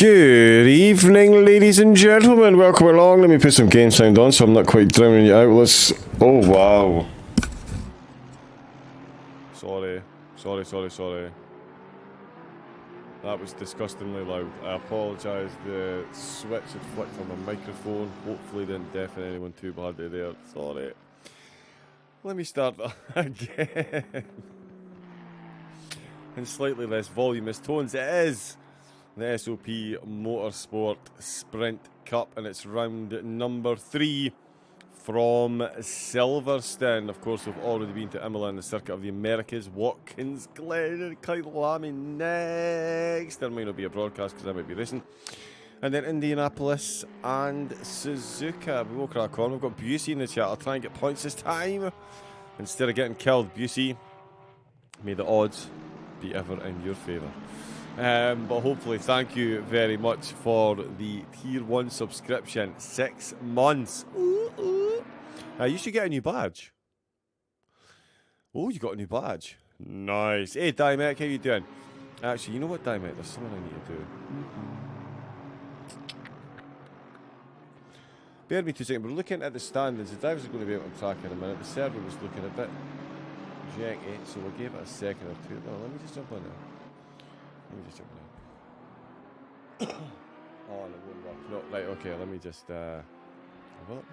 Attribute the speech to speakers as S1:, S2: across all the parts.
S1: Good evening, ladies and gentlemen. Welcome along. Let me put some game sound on so I'm not quite drowning you out. Let's... Oh, wow. Sorry. That was disgustingly loud. I apologise. The switch had flicked on my microphone. Hopefully didn't deafen anyone too badly there. Sorry. Let me start again. In slightly less voluminous tones. It is the SOP Motorsport Sprint Cup, and it's round number 3 from Silverstone. Of course, we've already been to Imola and the Circuit of the Americas, Watkins Glen and Kyalami next. There might not be a broadcast because I might be racing. And then Indianapolis and Suzuka. We will crack on. We've got Busey in the chat. I'll try and get points this time instead of getting killed. Busey, may the odds be ever in your favour. But hopefully, thank you very much for the Tier 1 subscription. 6 months. You should get a new badge. Oh, you got a new badge. Nice. Hey, Dimec, how you doing? Actually, you know what, Dimec? There's something I need to do. Bear with me 2 seconds. We're looking at the standings. The drivers are going to be able to track in a minute. The server was looking a bit janky, so we'll give it a second or two. No, let me just jump on there. Oh, no, it won't work. No, right, okay, let me just, will it work?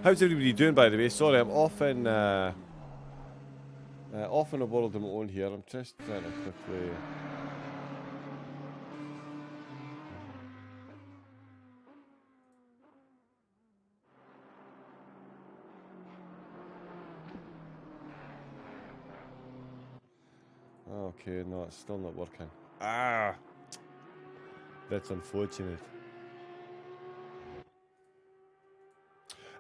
S1: How's everybody doing, by the way? Sorry, I'm off in a world of my own here. I'm just trying to quickly... Okay, no, it's still not working. Ah! That's unfortunate.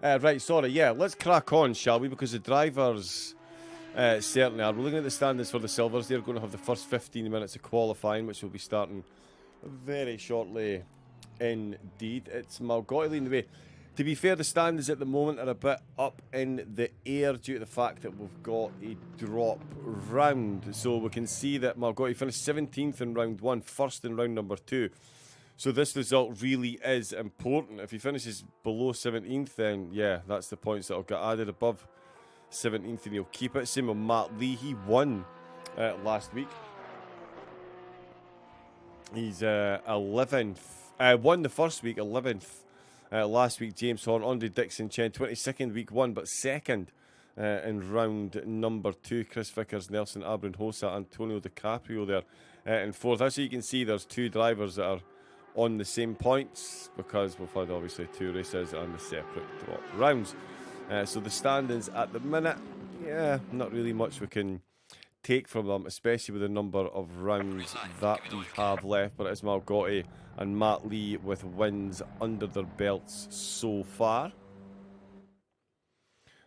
S1: Right, sorry, yeah, let's crack on, shall we? Because the drivers certainly are. We're looking at the standings for the Silvers. They're going to have the first 15 minutes of qualifying, which will be starting very shortly indeed. It's Malgotti leading the way. To be fair, the standings at the moment are a bit up in the air due to the fact that we've got a drop round. So we can see that Malgotti finished 17th in round 1, first in round number 2. So this result really is important. If he finishes below 17th, then yeah, that's the points that will get added. Above 17th and he'll keep it. Same with Matt Lee. He won last week. He's 11th. Won the first week, 11th. Last week, James Horn, Andre Dixon, Chen, 22nd week 1, but second in round number 2. Chris Vickers, Nelson Abrin Hosa, Antonio DiCaprio there in 4th. As you can see, there's 2 drivers that are on the same points because we've had obviously 2 races and the separate drop rounds. So the standings at the minute, yeah, not really much we can take from them, especially with the number of rounds that we have left. But it's Malgotti and Matt Lee with wins under their belts so far.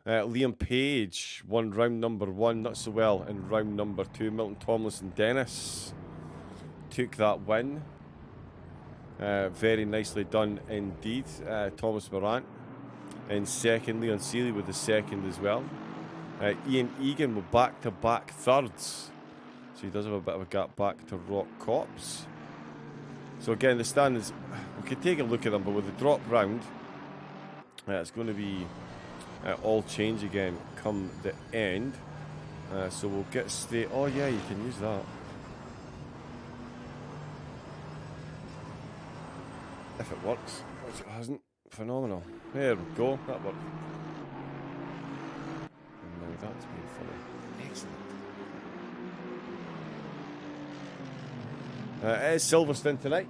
S1: Liam Page won round number 1, not so well in round number 2. Milton Tomlinson Dennis took that win. Very nicely done indeed. Thomas Morant in second. Leon Seeley with the second as well. Ian Egan with back-to-back thirds. So he does have a bit of a gap back to Rock Cops. So again, the standings, we could take a look at them, but with the drop round, it's going to be all change again come the end. So we'll get straight... Oh yeah, you can use that. If it works, which it hasn't. Phenomenal. There we go, that worked. And now that's been funny. Excellent. It is Silverstone tonight.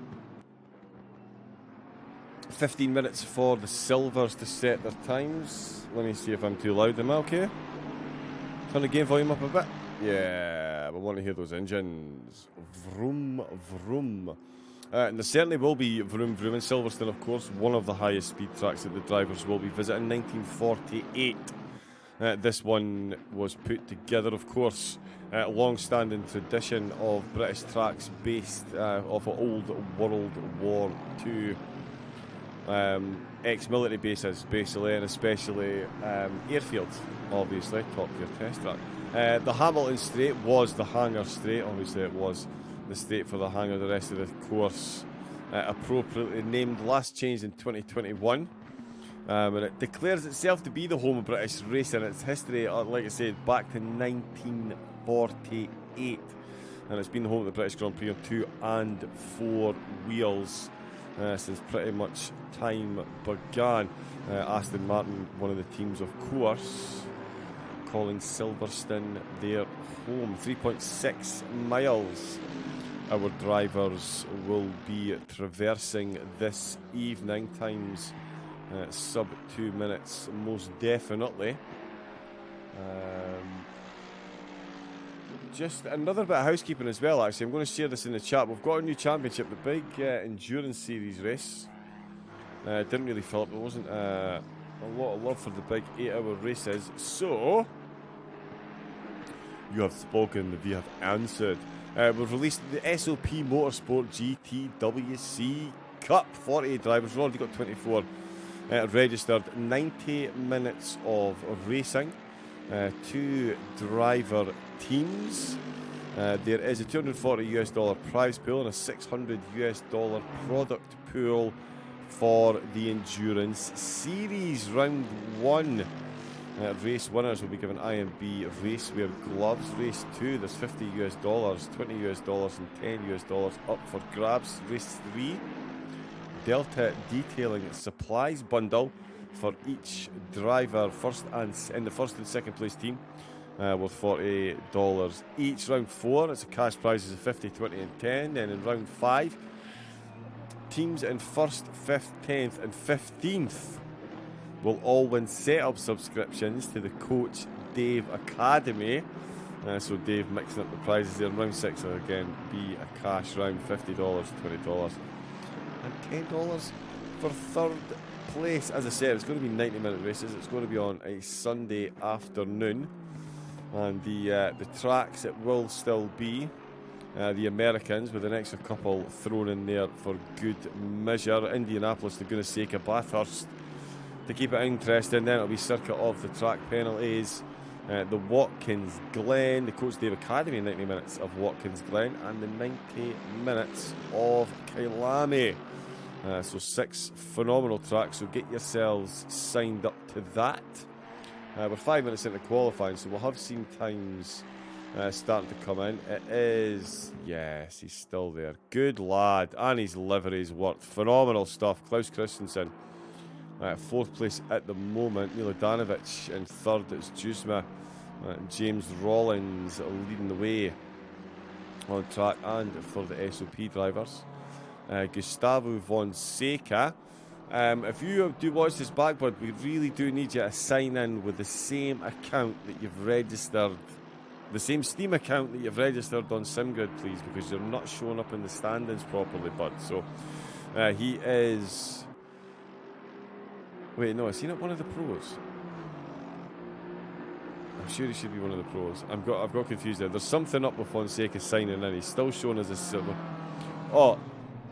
S1: 15 minutes for the Silvers to set their times. Let me see if I'm too loud. Am I okay? Turn the game volume up a bit. Yeah, we want to hear those engines. Vroom, vroom. And there certainly will be vroom, vroom in Silverstone, of course. One of the highest speed tracks that the drivers will be visiting. 1948. This one was put together, of course. Long-standing tradition of British tracks based off of old World War II ex-military bases, basically, and especially airfields, obviously, top tier test track. The Hamilton Straight was the hangar straight. Obviously, it was the straight for the hangar. The rest of the course appropriately named. Last changed in 2021. And it declares itself to be the home of British racing. Its history, like I said, back to 1948. And it's been the home of the British Grand Prix on 2 and 4 wheels since pretty much time began. Aston Martin, one of the teams, of course, calling Silverstone their home. 3.6 miles our drivers will be traversing this evening. Times sub 2 minutes, most definitely. Just another bit of housekeeping as well, actually. I'm going to share this in the chat. We've got a new championship, the big endurance series race. Didn't really fill up. There wasn't a lot of love for the big 8-hour races. So, you have spoken, we have answered. We've released the SOP Motorsport GTWC Cup. 48 drivers. We've already got 24 registered. 90 minutes of racing. 2 driver teams. There is a $240 prize pool and a $600 product pool for the endurance series. Round 1 race winners will be given IMB racewear gloves. Race 2, there's $50, $20 and $10 up for grabs. Race 3, Delta detailing supplies bundle for each driver, in the first and second place team, worth $40 each. Round 4, it's a cash prizes of 50, 20 and 10. Then in round 5, teams in 1st, 5th, 10th and 15th will all win setup subscriptions to the Coach Dave Academy. So Dave mixing up the prizes there. In round 6 will again be a cash round, $50, $20 and $10 for third place. As I said, it's going to be 90-minute races. It's going to be on a Sunday afternoon, and the tracks, it will still be the Americans, with an extra couple thrown in there for good measure. Indianapolis, Laguna Seca, Bathurst, to keep it interesting. Then it'll be circuit of the track penalties, the Watkins Glen, the Coach Dave Academy 90 minutes of Watkins Glen, and the 90 minutes of Kyalami. So 6 phenomenal tracks, so get yourselves signed up to that. We're 5 minutes into qualifying, so we'll have seen times starting to come in. It is, yes, he's still there. Good lad, and his livery's worked. Phenomenal stuff. Klaus Christensen, 4th place at the moment. Milodanovic in 3rd. It's Jusma. James Rollins leading the way on track and for the SOP drivers. Gustavo Fonseca. If you do watch this back, bud, we really do need you to sign in with the same account that you've registered, the same Steam account that you've registered on SimGrid, please, because you're not showing up in the standings properly, bud. So he is. Wait, no, is he not one of the pros? I'm sure he should be one of the pros. I've got confused there. There's something up with Fonseca signing in. He's still shown as a silver. Oh,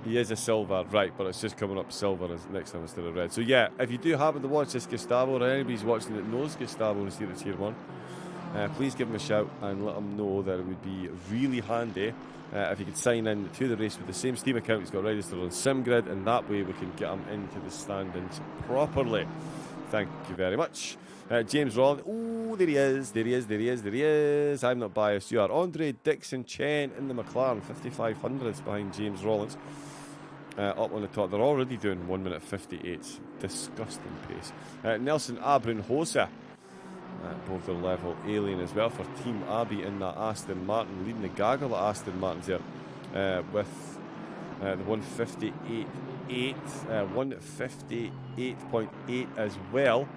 S1: he is a silver, right, but it's just coming up silver as next time instead of red. So yeah, if you do happen to watch this Gustavo, or anybody's watching that knows Gustavo and is here at Tier 1, please give him a shout and let him know that it would be really handy if you could sign in to the race with the same Steam account he's got registered on SimGrid, and that way we can get him into the standings properly. Thank you very much. James Rollins, oh, there he is. I'm not biased, you are. Andre Dixon Chen in the McLaren, 5500s behind James Rollins. Up on the top, they're already doing 1 minute 58. Disgusting pace. Nelson Abrinhosa, border level alien as well for Team Abbey in that Aston Martin, leading the gaggle at Aston Martin's there with the 158.8, 158.8 as well.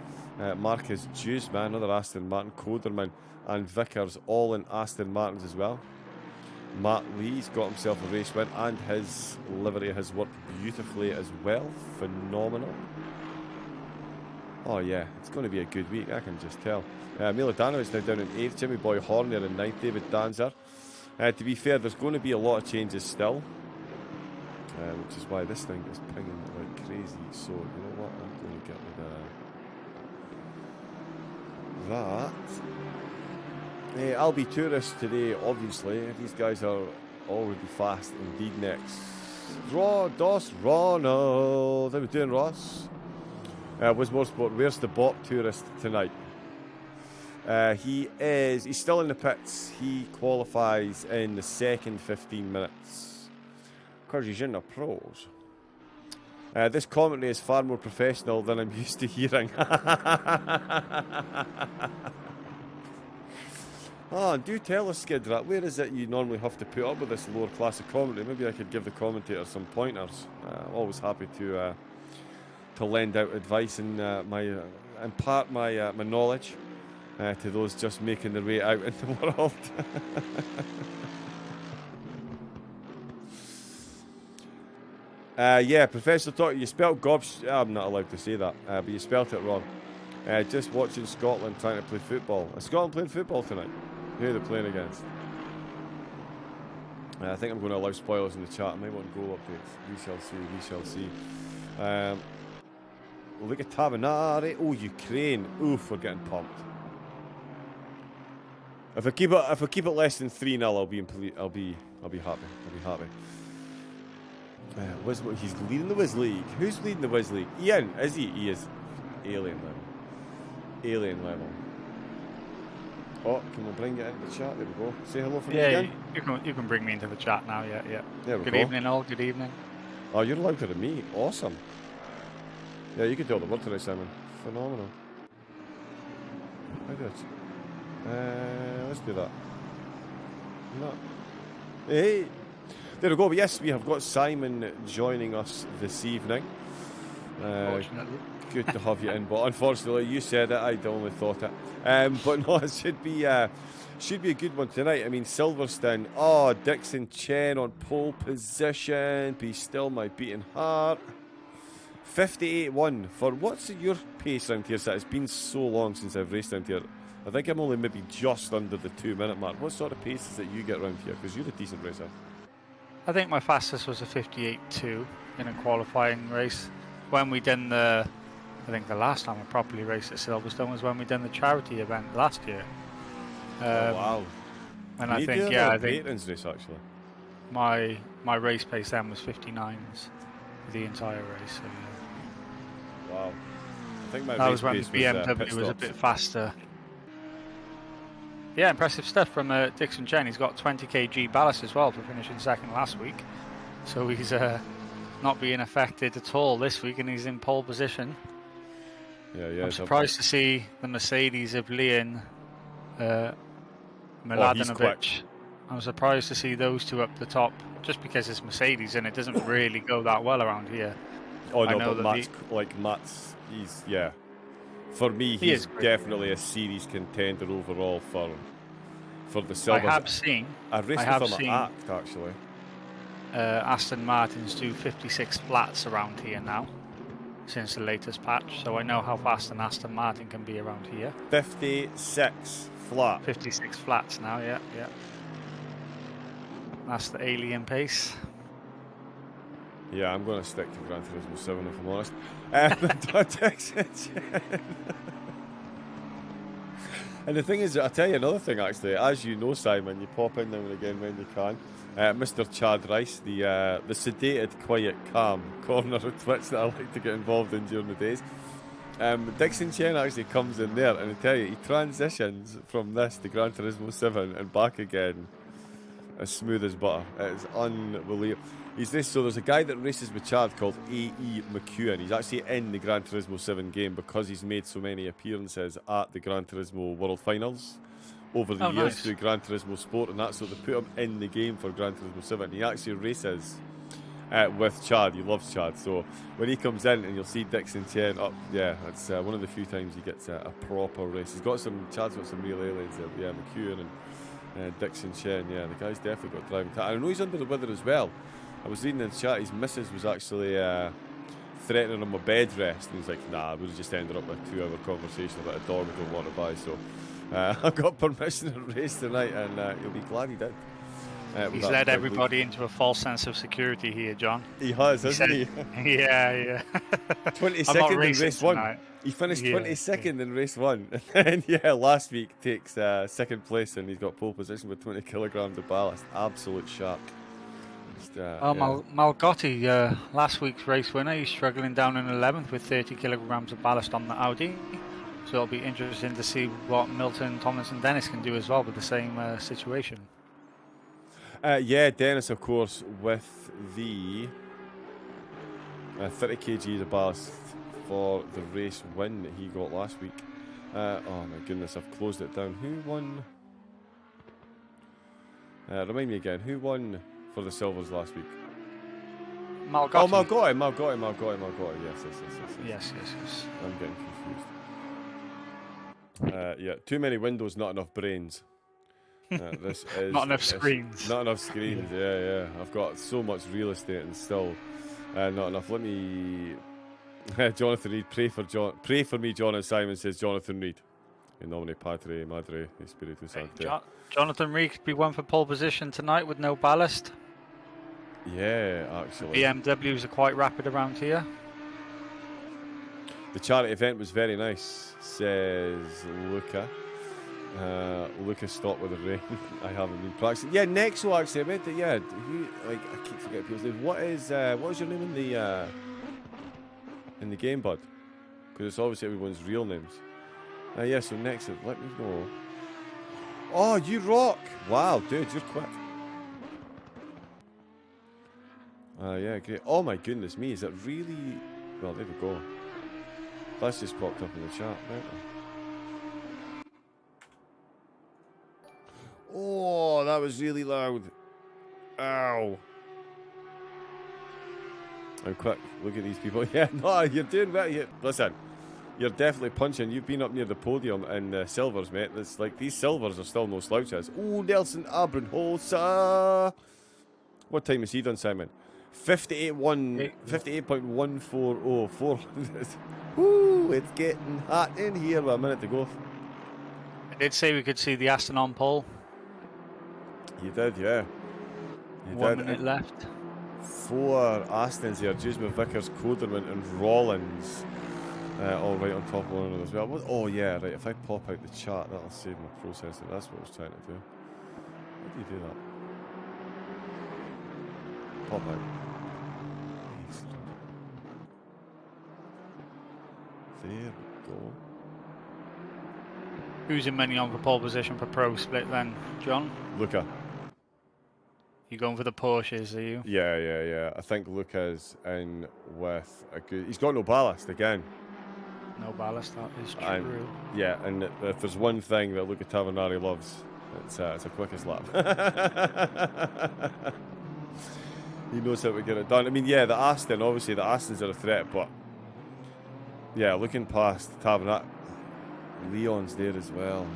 S1: Marcus Jusma, another Aston Martin, Coderman and Vickers, all in Aston Martins as well. Matt Lee's got himself a race win, and his livery has worked beautifully as well. Phenomenal. Oh yeah, it's going to be a good week, I can just tell. Milodanovic now down in 8th, Jimmy Boy Horner in 9th, David Danzer. To be fair, there's going to be a lot of changes still, which is why this thing is pinging like crazy. So, you know what, I'm going to get rid of that. I'll be tourist today, obviously. These guys are already fast indeed next. Ronald. How we doing, Ross? Was Motorsport, where's the Bop tourist tonight? He's still in the pits. He qualifies in the second 15 minutes. Because he's in the pros. This commentary is far more professional than I'm used to hearing. Do tell us, Skid Rat, where is it you normally have to put up with this lower class of commentary? Maybe I could give the commentator some pointers. I'm always happy to lend out advice and impart my knowledge to those just making their way out in the world. Professor Talk, you spelled gobs. I'm not allowed to say that, but you spelt it wrong. Just watching Scotland trying to play football. Is Scotland playing football tonight? Who are they playing against? I think I'm going to allow spoilers in the chat. I might want goal updates. We shall see. Look at Tavanari. Oh, Ukraine. Oof, we're getting pumped. If I keep it less than 3-0, I'll be happy. I'll be happy. He's leading the Wiz League. Who's leading the Wiz League? Ian, is he? He is. Alien level. Oh, can we bring it into the chat? There we go. Say hello for me again.
S2: You can bring me into the chat now. Yeah.
S1: There we go.
S2: Good evening, all. Good evening.
S1: Oh, you're louder than me. Awesome. Yeah, you can tell the word today, Simon. Phenomenal. How good. Let's do that. No. Hey. There we go. But yes, we have got Simon joining us this evening.
S2: Fortunately.
S1: Good to have you in, but unfortunately, you said it. I'd only thought it. But no, it should be a good one tonight. I mean, Silverstone. Oh, Dixon Chen on pole position. Be still my beating heart. 58.1 for what's your pace around here? So it's been so long since I've raced around here. I think I'm only maybe just under the 2-minute mark. What sort of paces that you get around here? Because you're a decent racer.
S2: I think my fastest was a 58.2 in a qualifying race. When we done the last time I properly raced at Silverstone was when we done the charity event last year.
S1: Wow!
S2: And I think
S1: patrons race actually.
S2: My race pace then was 59s for the entire race. So, yeah.
S1: Wow! I think
S2: that was when the BMW was a bit faster. Yeah, impressive stuff from Dixon Chen. He's got 20 kg ballast as well for finishing second last week. So he's not being affected at all this week, and he's in pole position.
S1: Yeah.
S2: I'm surprised to see the Mercedes of Leon Mladenovic. I'm surprised to see those two up the top, just because it's Mercedes and it doesn't really go that well around here.
S1: Oh no, but Matt's, for me, he's definitely a series contender overall for the silver.
S2: I have seen
S1: at ACT actually.
S2: Aston Martins do 56 flats around here now since the latest patch, so I know how fast an Aston Martin can be around here.
S1: 56 flat.
S2: 56 flats now, yeah. That's the alien pace.
S1: Yeah, I'm going to stick to Gran Turismo 7 if I'm honest. And the thing is, I'll tell you another thing actually. As you know, Simon, you pop in now and again when you can. Mr. Chad Rice, the sedated, quiet, calm corner of Twitch that I like to get involved in during the days. Dixon Chen actually comes in there, and I tell you, he transitions from this to Gran Turismo 7 and back again as smooth as butter. It is unbelievable. So there's a guy that races with Chad called A.E. McEwen. He's actually in the Gran Turismo 7 game because he's made so many appearances at the Gran Turismo World Finals over the years through Gran Turismo Sport, and that's so they put him in the game for Gran Turismo 7. He actually races with Chad. He loves Chad. So when he comes in and you'll see Dixon Chen up, it's one of the few times he gets a proper race. Chad's got some real aliens there. Yeah, McEwen and Dixon Chen. Yeah, the guy's definitely got driving talent. I know he's under the weather as well. I was reading in the chat, his missus was actually threatening him a bed rest, and he's like, nah, we just ended up with a 2-hour conversation about a dog we don't want to buy. So I got permission to race tonight, and you'll be glad he did.
S2: He's led everybody into a false sense of security here, John.
S1: He has, hasn't he?
S2: Yeah.
S1: 22nd in race
S2: tonight.
S1: 1. He finished 22nd in race 1. And last week takes second place, and he's got pole position with 20 kilograms of ballast. Absolute shark.
S2: Malgotti, last week's race winner, he's struggling down in 11th with 30 kilograms of ballast on the Audi. So it'll be interesting to see what Milton, Thomas and Dennis can do as well with the same situation.
S1: Dennis, of course, with the 30 kg of ballast for the race win that he got last week. Oh my goodness, I've closed it down. Who won? Remind me again, who won for the silvers last week?
S2: Malgotti.
S1: Oh, Malgotti. Yes. I'm getting confused. Too many windows, not enough brains. This is
S2: not enough screens.
S1: Not enough screens. Yeah. I've got so much real estate and still not enough. Let me. Jonathan Reed, pray for me. John and Simon says Jonathan Reed. In nomine Patri, Madre, Spiritus Sancti.
S2: Jonathan Reed could be one for pole position tonight with no ballast.
S1: Yeah, actually.
S2: BMWs are quite rapid around here.
S1: The charity event was very nice, says Luca. Lucas stopped with the rain. I haven't been practicing. Yeah, Nexo actually. I meant that. Yeah, I keep forgetting people's names. What is your name in the game, bud? Because it's obviously everyone's real names. So Nexo, let me know. Oh, you rock! Wow, dude, you're quick. Great. Oh my goodness me, is it really? Well, there we go. That's just popped up in the chat, right? Oh, that was really loud. Ow. I'm quick. Look at these people. Yeah, no, you're doing well. Listen, you're definitely punching. You've been up near the podium in silvers, mate. It's like these silvers are still no slouches. Oh, Nelson Abrenholzer. What time has he done, Simon? 58.140. 400. Woo, it's getting hot in here. With a minute to go.
S2: I did say we could see the Aston on pole.
S1: You did, yeah.
S2: 1 minute left.
S1: 4 Astons here. Jusma, Vickers, Coderman and Rollins. All right on top of one another as well. Oh yeah, right. If I pop out the chart, that'll save my processing. That's what I was trying to do. How do you do that? Pop out. There we go.
S2: Who's in many on for pole position for pro split then, John?
S1: Luca.
S2: You going for the Porsches, are you?
S1: Yeah. I think Luca's in with a good... He's got no ballast again.
S2: No ballast, that is true.
S1: And if there's one thing that Luca Tavernari loves, it's a quickest lap. He knows how to get it done. I mean, the Aston, obviously the Astons are a threat, but yeah, looking past Tavernari, Leon's there as well.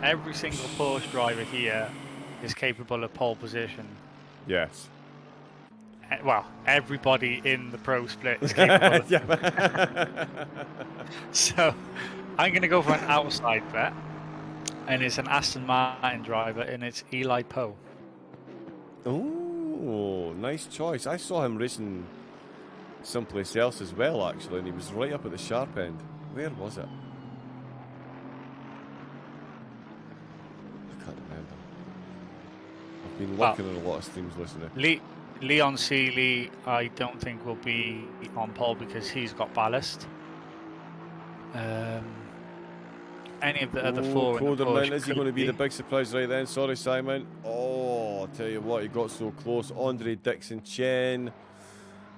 S2: Every single Porsche driver here is capable of pole position.
S1: Yes.
S2: Well, everybody in the pro split is capable of So, I'm going to go for an outside bet. And it's an Aston Martin driver, and it's Eli Poe.
S1: Oh, nice choice. I saw him racing someplace else as well, actually, and he was right up at the sharp end. Where was it? I can't remember. I've been looking at a lot of streams listening.
S2: Leon Seeley, I don't think will be on pole because he's got ballast. Any of the other 4 in the Porsche
S1: is he going to be the big surprise right then? Sorry, Simon. Oh, I'll tell you what, he got so close. Andre Dixon Chen.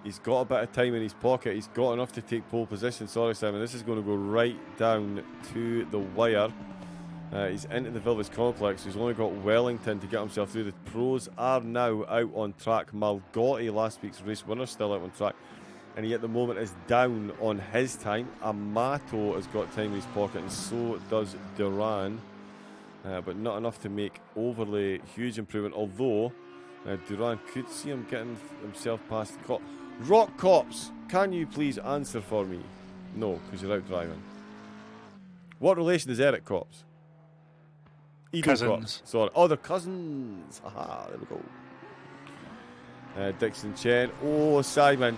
S1: He's got a bit of time in his pocket. He's got enough to take pole position. Sorry, Simon. This is going to go right down to the wire. He's into the Villas complex. He's only got Wellington to get himself through. The pros are now out on track. Malgotti, last week's race winner, still out on track. And he at the moment is down on his time. Amato has got time in his pocket, and so does Duran. But not enough to make overly huge improvement. Although Duran could see him getting himself past the cop. Rock Cops, can you please answer for me? No, because you're out driving. What relation is Eric Cops?
S2: Cousins.
S1: Sorry. Oh, they're cousins. Aha, there we go. Dixon Chen. Oh, Simon.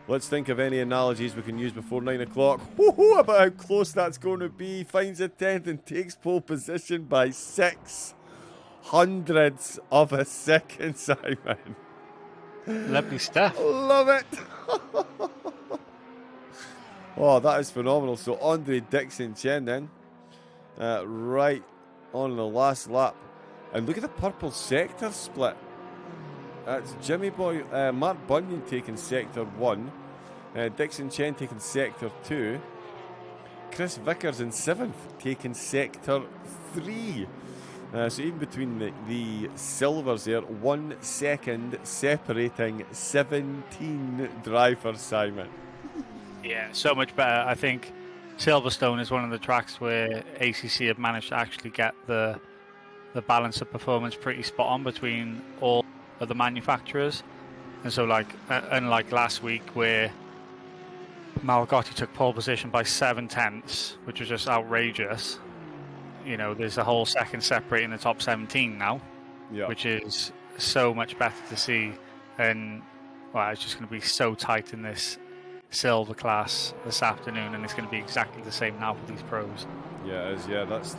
S1: Let's think of any analogies we can use before 9 o'clock. Woohoo, about how close that's going to be. Finds a 10th and takes pole position by 600ths of a second, Simon.
S2: Lovely stuff.
S1: Love it. Oh, that is phenomenal. So Andre Dixon Chen then. Right on the last lap. And look at the purple sector split. That's Jimmy Boy, Mark Bunyan taking sector 1. Dixon Chen taking sector 2. Chris Vickers in 7th taking sector 3. So even between the silvers there, 1 second separating 17 drivers, Simon.
S2: Yeah, so much better. I think Silverstone is one of the tracks where ACC have managed to actually get the balance of performance pretty spot on between all of the manufacturers. And so, unlike last week where Malgotti took pole position by 7/10, which was just outrageous. You know, there's a whole second separating the top 17 now, which is so much better to see. And it's just going to be so tight in this silver class this afternoon, and it's going to be exactly the same now for these pros.
S1: Yeah, it is. Yeah, that's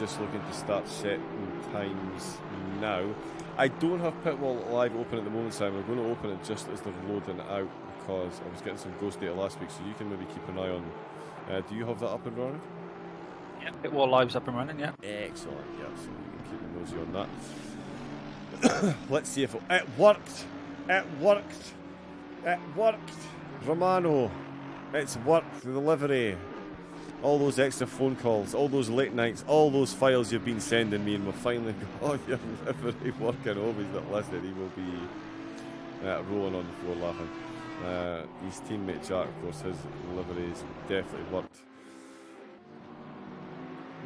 S1: just looking to start setting times now. I don't have Pitwall Live open at the moment, Simon. I'm going to open it just as they're loading it out because I was getting some ghost data last week, so you can maybe keep an eye on. Do you have that up and running?
S2: Yeah, Pitwall Live's up and running, yeah.
S1: Excellent, yeah, so you can keep a nosy on that. Let's see if it worked. It worked. Romano, it's worked. The delivery. All those extra phone calls, all those late nights, all those files you've been sending me, and we've finally got your delivery working. Oh, he's not listening. He will be rolling on the floor laughing. His teammate Jack, of course, his deliveries definitely worked.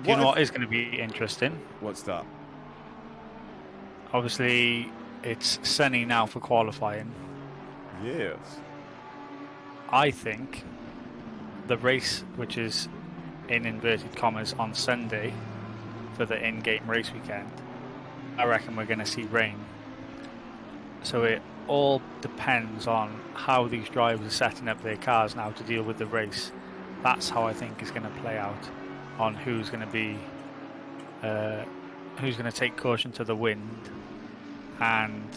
S2: Do you know what is going to be interesting?
S1: What's that?
S2: Obviously, it's sunny now for qualifying.
S1: Yes.
S2: I think the race, which is in inverted commas on Sunday for the in-game race weekend, I reckon we're going to see rain. So it all depends on how these drivers are setting up their cars now to deal with the race. That's how I think is going to play out on who's going to take caution to the wind and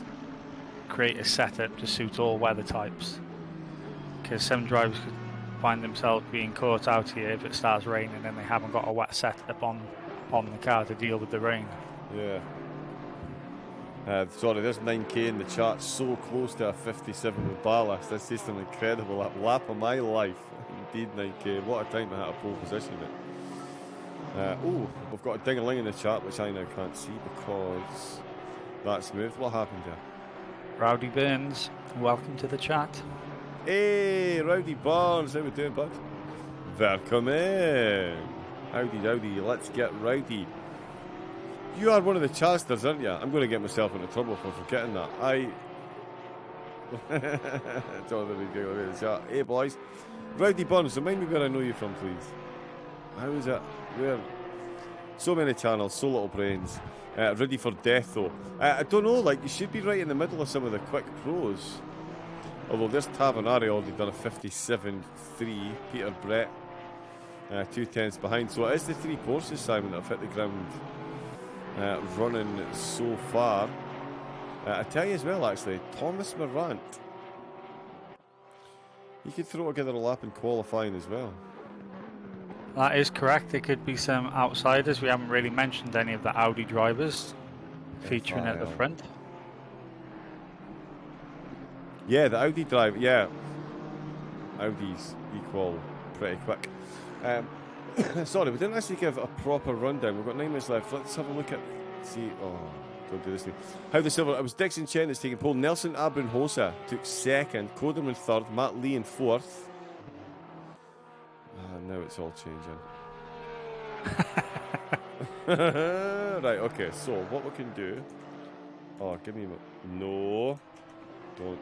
S2: create a setup to suit all weather types. Because some drivers could find themselves being caught out here if it starts raining and they haven't got a wet setup on the car to deal with the rain.
S1: Yeah. Sorry, there's 9k in the chart, so close to a 57 with ballast. This is an incredible lap of my life. Indeed, 9k. What a time to have a pole position. We've got a ding-a-ling in the chart, which I now can't see because that's moved. What happened there?
S2: Rowdy Burns, welcome to the chat.
S1: Hey, Rowdy Barnes, how we doing, bud? Welcome. Howdy, let's get rowdy. You are one of the chasters, aren't you? I'm going to get myself into trouble for forgetting that. Hey, boys. Rowdy Barnes, remind me where I know you from, please. How is it? Where? So many channels, so little brains. Ready for death, though. I don't know, you should be right in the middle of some of the quick pros. Although there's Tavanari already done a 57.3. Peter Brett, 2/10 behind. So it is the 3 Porsches, Simon, that have hit the ground running so far. I tell you as well, actually, Thomas Morant. He could throw together a lap in qualifying as well.
S2: That is correct. There could be some outsiders. We haven't really mentioned any of the Audi drivers featuring at the front.
S1: Yeah, the Audi drive, yeah. Audi's equal pretty quick. Sorry, we didn't actually give a proper rundown. We've got 9 minutes left. Let's have a look at... don't do this to me. How the silver... It was Dixon Chen that's taking pole. Nelson Abrunhosa took 2nd. Coderman 3rd. Matt Lee in 4th. Now it's all changing. Right, okay. So, what we can do... Oh, give me... No. Don't...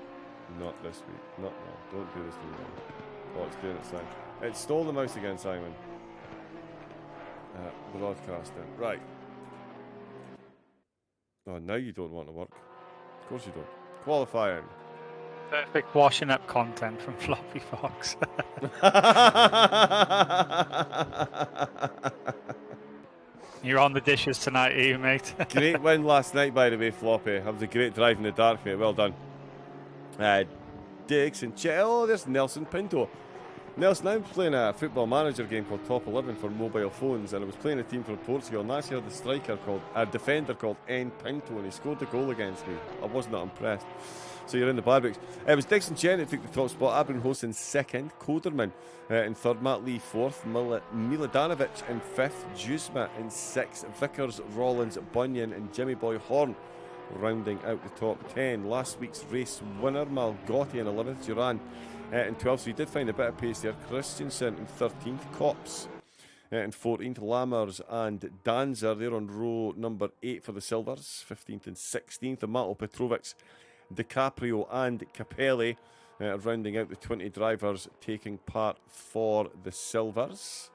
S1: Not this week. Not now. Don't do this to me now. Oh, it's doing it, Simon. It stole the mouse again, Simon. Broadcasting. Right. Oh, now you don't want to work. Of course you don't. Qualifying.
S2: Perfect washing up content from Floppy Fox. You're on the dishes tonight, are you, mate?
S1: Great win last night, by the way, Floppy. That was a great drive in the dark, mate. Well done. Diggs and oh, there's Nelson Pinto. Nelson, I'm playing a football manager game called Top 11 for mobile phones, and I was playing a team from Portugal, and I actually had a defender called N Pinto, and he scored the goal against me. I was not impressed. So you're in the bad books. It was Dixon Chen who took the top spot, Abrin Host in second, Koderman in third, Matt Lee fourth, Miladanovic in fifth, Juzma in sixth, Vickers, Rollins, Bunyan and Jimmy Boy Horn rounding out the top 10. Last week's race winner, Malgotti in 11th, Duran in 12th, so he did find a bit of pace there. Christensen in 13th, Cops in 14th, Lammers and Danzer, they're on row number 8 for the Silvers, 15th and 16th, and Mato Petrovic, DiCaprio and Capelli rounding out the 20 drivers taking part for the Silvers.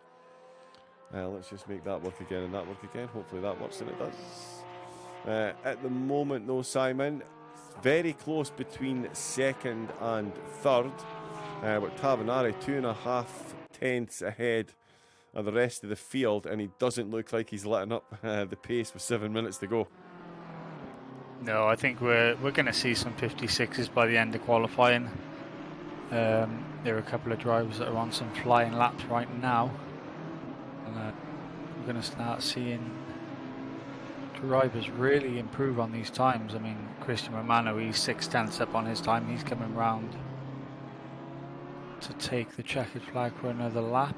S1: Let's just make that work again and that work again. Hopefully that works, and it does. At the moment, though, Simon, very close between second and third, with Tavanari 2.5 tenths ahead of the rest of the field, and he doesn't look like he's letting up the pace with 7 minutes to go.
S2: No, I think we're going to see some 56s by the end of qualifying. There are a couple of drivers that are on some flying laps right now, and we're going to start seeing drivers really improve on these times. I mean, Christian Romano, he's 6 tenths up on his time. He's coming round to take the checkered flag for another lap.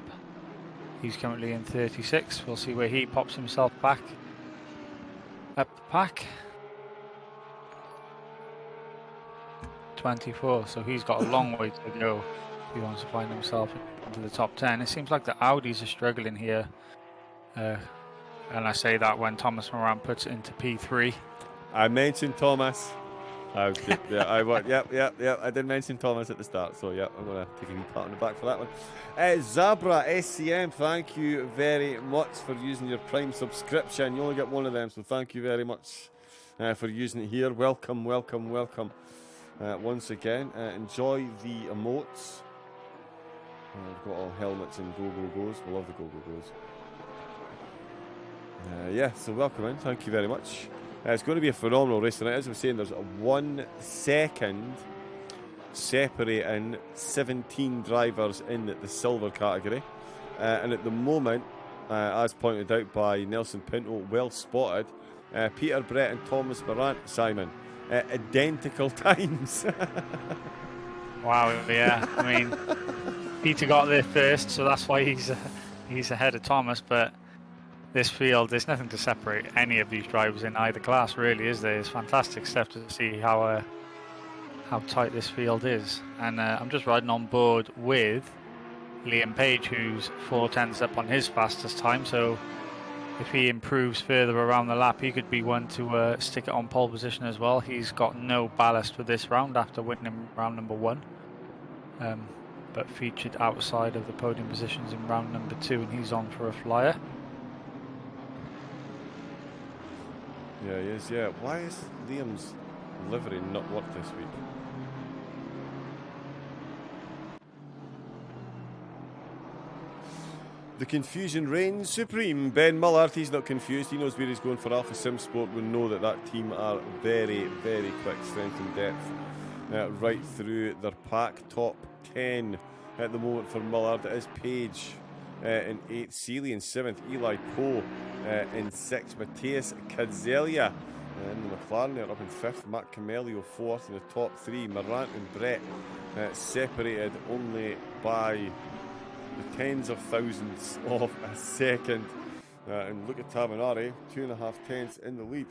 S2: He's currently in 36. We'll see where he pops himself back up the pack. 24, so he's got a long way to go if he wants to find himself into the top 10. It seems like the Audis are struggling here, and I say that when Thomas Moran puts it into P3.
S1: I mentioned Thomas. I did mention Thomas at the start, so yeah, I'm going to take a wee pat on the back for that one. Zabra SCM, thank you very much for using your Prime subscription. You only get one of them, so thank you very much for using it here. Welcome. Once again, enjoy the emotes. We've got all helmets and go-go-goes. We love the go-go-goes. So welcome in. Thank you very much. It's going to be a phenomenal race tonight. As I was saying, there's a 1 second separating 17 drivers in the silver category. And at the moment, as pointed out by Nelson Pinto, well spotted, Peter Brett and Thomas Morant, Simon, identical times.
S2: Wow, yeah. I mean, Peter got there first, so that's why he's ahead of Thomas. But this field, there's nothing to separate any of these drivers in either class, really, is there? It's fantastic stuff to see how tight this field is. And I'm just riding on board with Liam Page, who's 4 tenths up on his fastest time. So if he improves further around the lap, he could be one to stick it on pole position as well. He's got no ballast for this round after winning round number 1, but featured outside of the podium positions in round number 2, and he's on for a flyer.
S1: Yeah, he is, yeah. Why is Liam's livery not worked this week? The confusion reigns supreme. Ben Mullard, he's not confused. He knows where he's going for Alpha Sim Sport. We know that team are very, very quick, strength and depth right through their pack. Top 10 at the moment for Mullard. It is Page in 8th, Seeley in 7th, Eli Poe in 6th, Matthias Kazelia in the McLaren there up in 5th, Matt Camelio 4th in the top 3. Morant and Brett separated only by the tens of thousands of a second. And look at Tavanari, 2.5 tenths in the lead.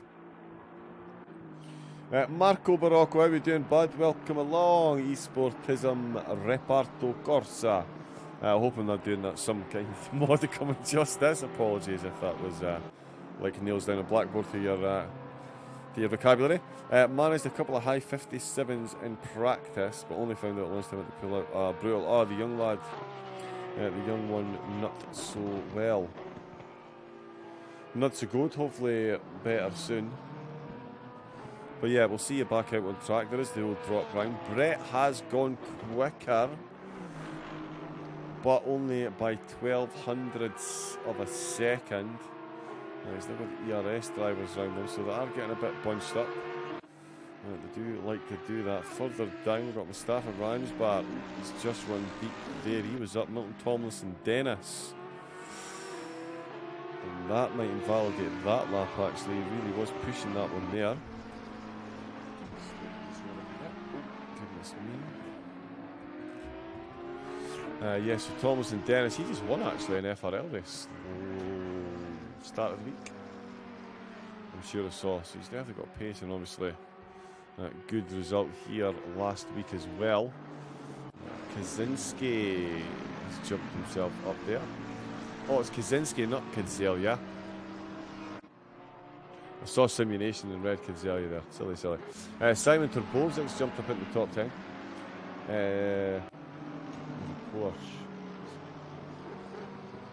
S1: Marco Barocco, how are we doing, bud? Welcome along. Esportism Reparto Corsa. Hoping they're doing that some kind of modicum of justice. Apologies if that was like nails down a blackboard to your vocabulary. Managed a couple of high 57s in practice, but only found out lunchtime to pull out. Brutal. The young lad. The young one not so well. Not so good. Hopefully better soon. But yeah, we'll see you back out on track. There is the old drop round. Brett has gone quicker, but only by 0.12 of a second. He's now got the ERS drivers around them, so they are getting a bit bunched up. They do like to do that. Further down, we've got Mustafa Ransbar. He's just run deep there. He was up. Milton Tomlinson, Dennis. And that might invalidate that lap, actually. He really was pushing that one there. Goodness me. Yes, so Tomlinson, Dennis. He just won, actually, an FRL race. Start of the week. I'm sure I saw. So he's definitely got pace, and obviously a good result here last week as well. Kaczynski has jumped himself up there. Oh, it's Kaczynski, not Kadzelia. I saw Simulation and read Kadzelia there. Silly. Simon Turbozic's jumped up into the top 10. Porsche.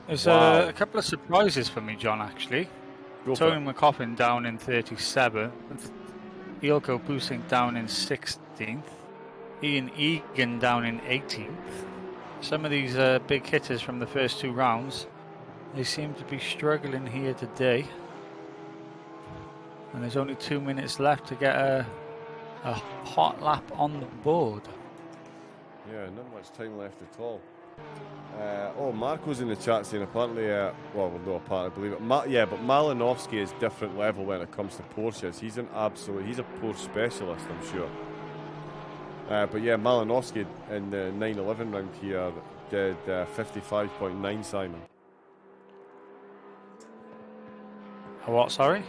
S2: There's
S1: Wow.
S2: a couple of surprises for me, John, actually.
S1: Go for
S2: Tony
S1: it.
S2: McCoffin down in 37th. Ilko Busink down in 16th. Ian Egan down in 18th. Some of these big hitters from the first two rounds, they seem to be struggling here today. And there's only 2 minutes left to get a hot lap on the board.
S1: Yeah, not much time left at all. Marco's in the chat saying apparently, well, no, apparently, I believe it. But Malinowski is different level when it comes to Porsches. He's a Porsche specialist, I'm sure. But yeah, Malinowski in the 911 round here did 55.9, Simon.
S2: What, sorry?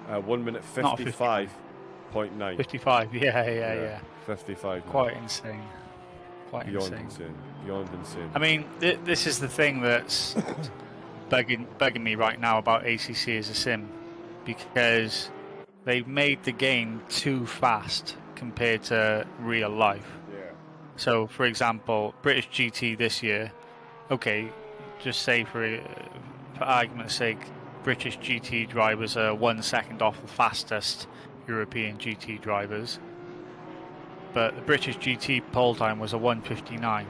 S1: 1 minute 55.9.
S2: 55, yeah.
S1: 55.
S2: Quite insane.
S1: Beyond insane.
S2: I mean, this is the thing that's bugging me right now about ACC as a sim, because they've made the game too fast compared to real life.
S1: Yeah.
S2: So, for example, British GT this year, okay, just say for argument's sake, British GT drivers are 1 second off the fastest European GT drivers. But the British GT pole time was a 1:59.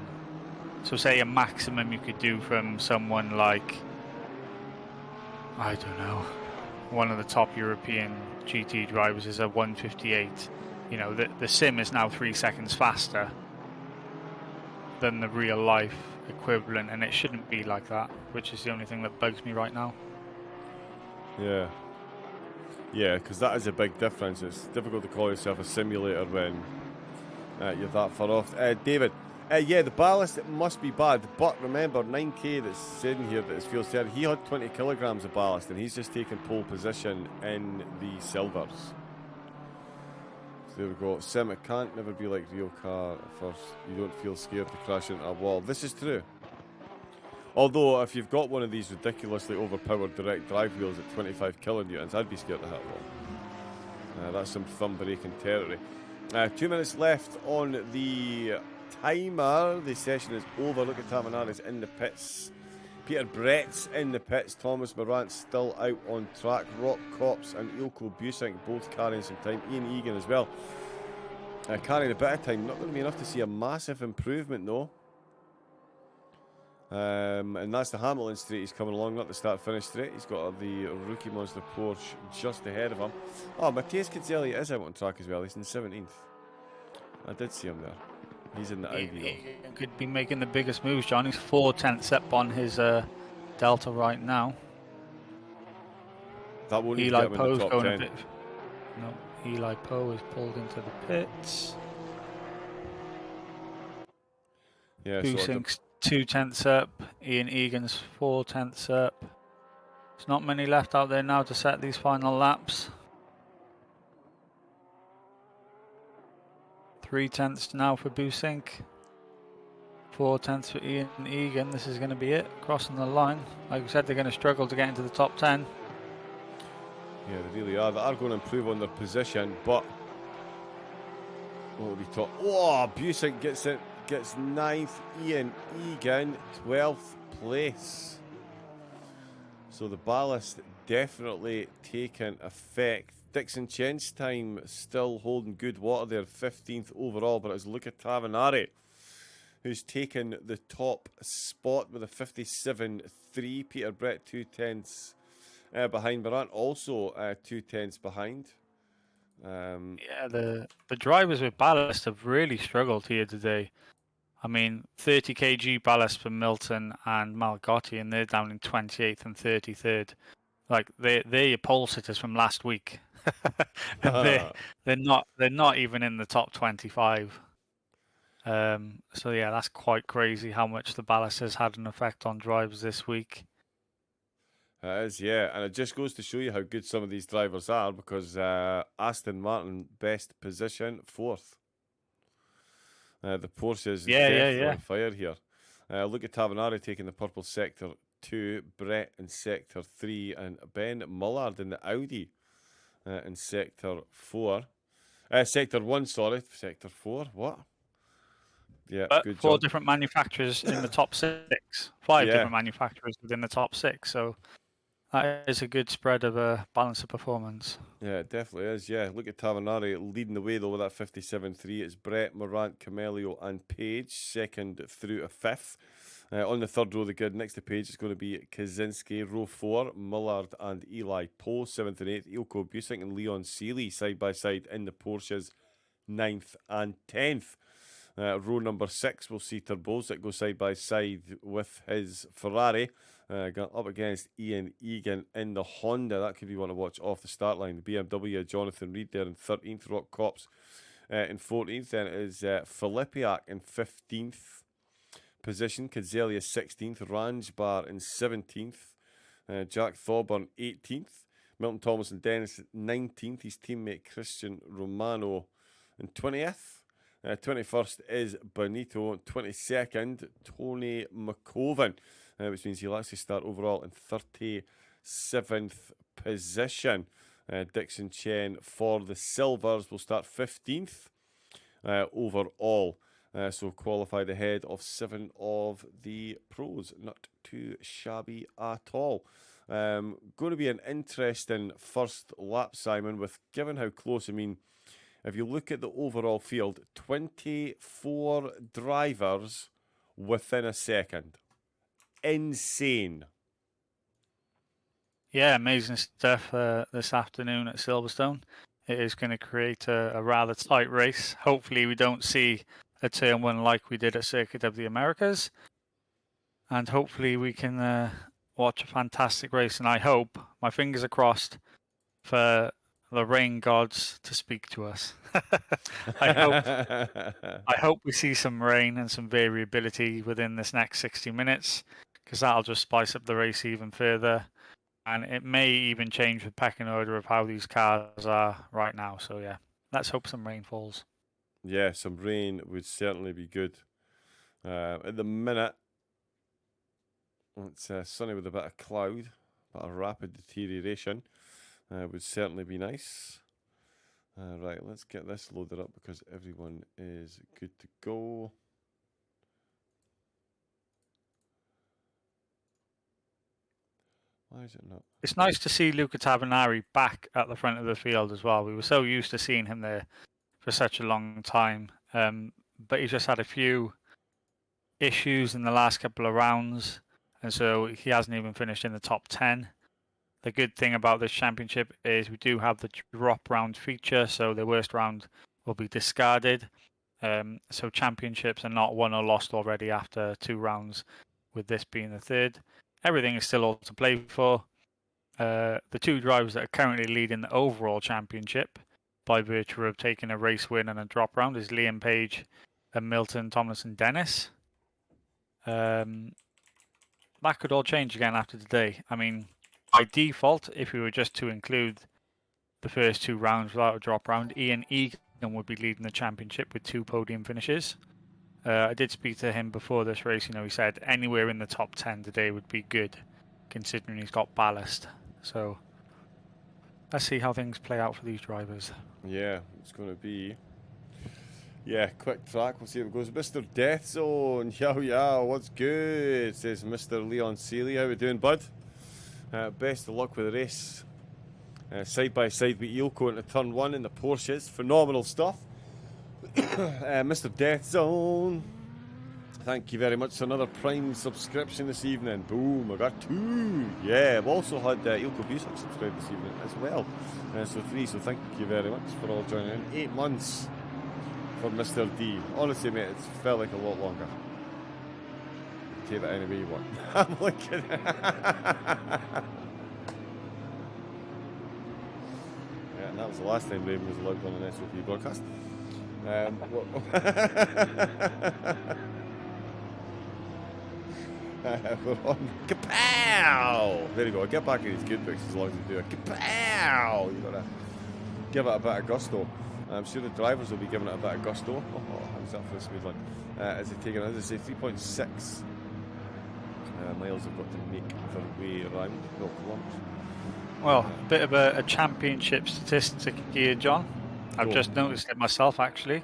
S2: So say a maximum you could do from someone like, I don't know, one of the top European GT drivers is a 1:58. You know, the sim is now 3 seconds faster than the real life equivalent, and it shouldn't be like that, which is the only thing that bugs me right now.
S1: Yeah. Yeah, because that is a big difference. It's difficult to call yourself a simulator when you're that far off. David, yeah, the ballast, it must be bad. But remember, 9K that's sitting here that is fuel said he had 20 kilograms of ballast, and he's just taken pole position in the silvers. So there we go. Sim, it can't never be like real car at first. You don't feel scared to crash into a wall. This is true. Although, if you've got one of these ridiculously overpowered direct drive wheels at 25 kilonewtons, I'd be scared to hit a wall. That's some thumb-breaking territory. 2 minutes left on the timer. The session is over. Look at Tamanara's in the pits. Peter Brett's in the pits. Thomas Morant's still out on track. Rock Cops and Ilko Busink both carrying some time. Ian Egan as well. Carrying a bit of time. Not going to be enough to see a massive improvement, though. And that's the Hamilton straight he's coming along, not the start-finish straight. He's got the Rookie Monster Porsche just ahead of him. Oh, Matthias Kadzelia is out on track as well. He's in 17th. I did see him there. He's in the Ivy.
S2: He could be making the biggest moves, John. He's 4/10 up on his Delta right now.
S1: That won't even
S2: Eli
S1: get him in
S2: Poe's
S1: the top
S2: going
S1: 10.
S2: a bit. No, Eli Poe is pulled into the pits.
S1: Yeah,
S2: Busink's 2/10 up. Ian Egan's 4/10 up. There's not many left out there now to set these final laps. 3/10 now for Busink. 4/10 for Ian Egan. This is going to be it. Crossing the line. Like I said, they're going to struggle to get into the top 10.
S1: Yeah, they really are. They are going to improve on their position, but what will be top? Oh, Busink gets it. Gets 9th, Ian Egan 12th place. So the ballast definitely taken effect. Dixon Chen's time still holding good water there, 15th overall, but it's Luca Tavanari who's taken the top spot with a 57.3. Peter Brett 2/10 behind. Morant also 2/10 behind.
S2: Yeah, the drivers with ballast have really struggled here today. I mean, 30 kg ballast for Milton and Malgotti, and they're down in 28th and 33rd. Like they're your pole sitters from last week, and they're not even in the top 25. So yeah, that's quite crazy how much the ballast has had an effect on drivers this week.
S1: It is, yeah, and it just goes to show you how good some of these drivers are, because Aston Martin best position 4th. The Porsche is definitely on fire here. Look at Tavanari taking the purple sector 2, Brett in sector 3, and Ben Mullard in the Audi in sector 4. Sector 1, sorry, sector 4. What? Yeah, good
S2: 4
S1: job.
S2: different manufacturers in the top 6. 5 different manufacturers within the top 6. So that is a good spread of a balance of performance.
S1: Yeah, it definitely is. Yeah, look at Tavanari leading the way though with that 57.3. It's Brett, Morant, Camelio, and Page, second through to 5th. On the third row of the grid, next to Page, it's going to be Kaczynski, row 4, Mullard and Eli Poe, 7th and 8th, Ilko Busek and Leon Seeley side by side in the Porsches, 9th and 10th. Row number 6, we'll see Terbozic go side by side with his Ferrari. Got up against Ian Egan in the Honda. That could be one to watch off the start line. The BMW, Jonathan Reed there in 13th. Rock Cops in 14th. Then it is Filipiak in 15th position. Kadzelia 16th. Ranjbar in 17th. Jack Thorburn 18th. Milton Thomas and Dennis 19th. His teammate Christian Romano in 20th. 21st is Benito. 22nd, Tony McCoven, which means he'll actually start overall in 37th position. Dixon Chen for the Silvers will start 15th overall. So qualified ahead of 7 of the pros. Not too shabby at all. Going to be an interesting first lap, Simon, with given how close, I mean, if you look at the overall field, 24 drivers within a second. Insane.
S2: Yeah, amazing stuff this afternoon at Silverstone. It is going to create a rather tight race. Hopefully we don't see a turn 1 like we did at Circuit of the Americas. And hopefully we can watch a fantastic race. And I hope, my fingers are crossed, for the rain gods to speak to us. I hope we see some rain and some variability within this next 60 minutes, because that'll just spice up the race even further. And it may even change the pecking order of how these cars are right now. So yeah, let's hope some rain falls.
S1: Yeah, some rain would certainly be good. At the minute, it's sunny with a bit of cloud, but a rapid deterioration would certainly be nice. Right, let's get this loaded up because everyone is good to go. Why is it not?
S2: It's nice to see Luca Tavanari back at the front of the field as well. We were so used to seeing him there for such a long time, but he's just had a few issues in the last couple of rounds, and so he hasn't even finished in the top 10. The good thing about this championship is we do have the drop round feature, so the worst round will be discarded. So championships are not won or lost already after 2 rounds, with this being the 3rd. Everything is still all to play for. The 2 drivers that are currently leading the overall championship by virtue of taking a race win and a drop round is Liam Page and Milton Tomlinson Dennis. That could all change again after today. I mean, by default, if we were just to include the first 2 rounds without a drop round, Ian Egan would be leading the championship with 2 podium finishes. I did speak to him before this race. He said anywhere in the top 10 today would be good, considering he's got ballast. So let's see how things play out for these drivers.
S1: Yeah, it's going to be quick track. We'll see how it goes. Mr. Death Zone, yeah, what's good? Says Mr. Leon Seeley. How we doing, bud? Best of luck with the race. Side by side with Ilko into turn 1 in the Porsches. Phenomenal stuff. Mr. Death Zone, thank you very much for another Prime subscription this evening. Boom, I got 2. Yeah, I've also had Ilko Busick subscribe this evening as well. So 3, so thank you very much for all joining in. 8 months for Mr. D. Honestly, mate, it's felt like a lot longer. Take that any way you want. I'm looking. Yeah, and that was the last time Raven was allowed on an SOP broadcast. We're on kapow! There you go. Get back in these good books as long as you do it. Kapow! You gotta give it a bit of gusto. I'm sure the drivers will be giving it a bit of gusto. How's that for a smooth one? As they take it, as I say, 3.6 miles have got to make their way around. No, kilometres.
S2: Well, a bit of a championship statistic here, John. I've just noticed it myself, actually.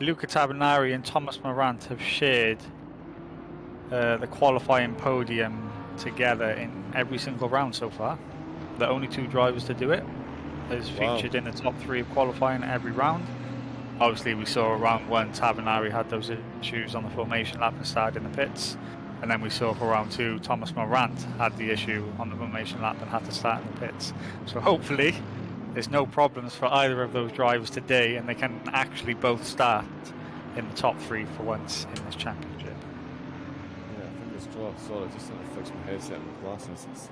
S2: Luca Tabanari and Thomas Morant have shared the qualifying podium together in every single round so far. The only 2 drivers to do it. Is featured in the top 3 of qualifying every round. Obviously, we saw round 1, Tabanari had those issues on the formation lap and started in the pits. And then we saw for round 2, Thomas Morant had the issue on the formation lap and had to start in the pits. So hopefully, there's no problems for either of those drivers today, and they can actually both start in the top 3 for once in this championship.
S1: Yeah, fingers crossed. Sorry, I just had to fix my headset and my glasses.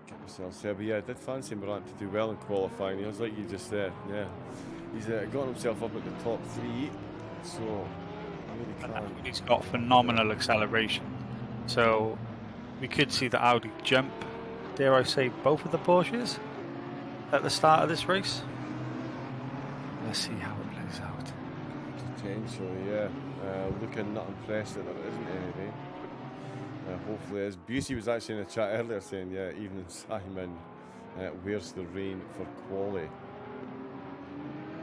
S1: Get myself set. But yeah, I did fancy Morant to do well in qualifying. He was like you just said. Yeah, he's got himself up at the top 3. So really can't.
S2: He's got phenomenal acceleration. So we could see the Audi jump, dare I say, both of the Porsches at the start of this race. Let's see how it plays out.
S1: Potentially, yeah. Looking not impressed that there isn't any rain. Hopefully, as Busey was actually in the chat earlier saying, yeah, evening Simon, where's the rain for quali?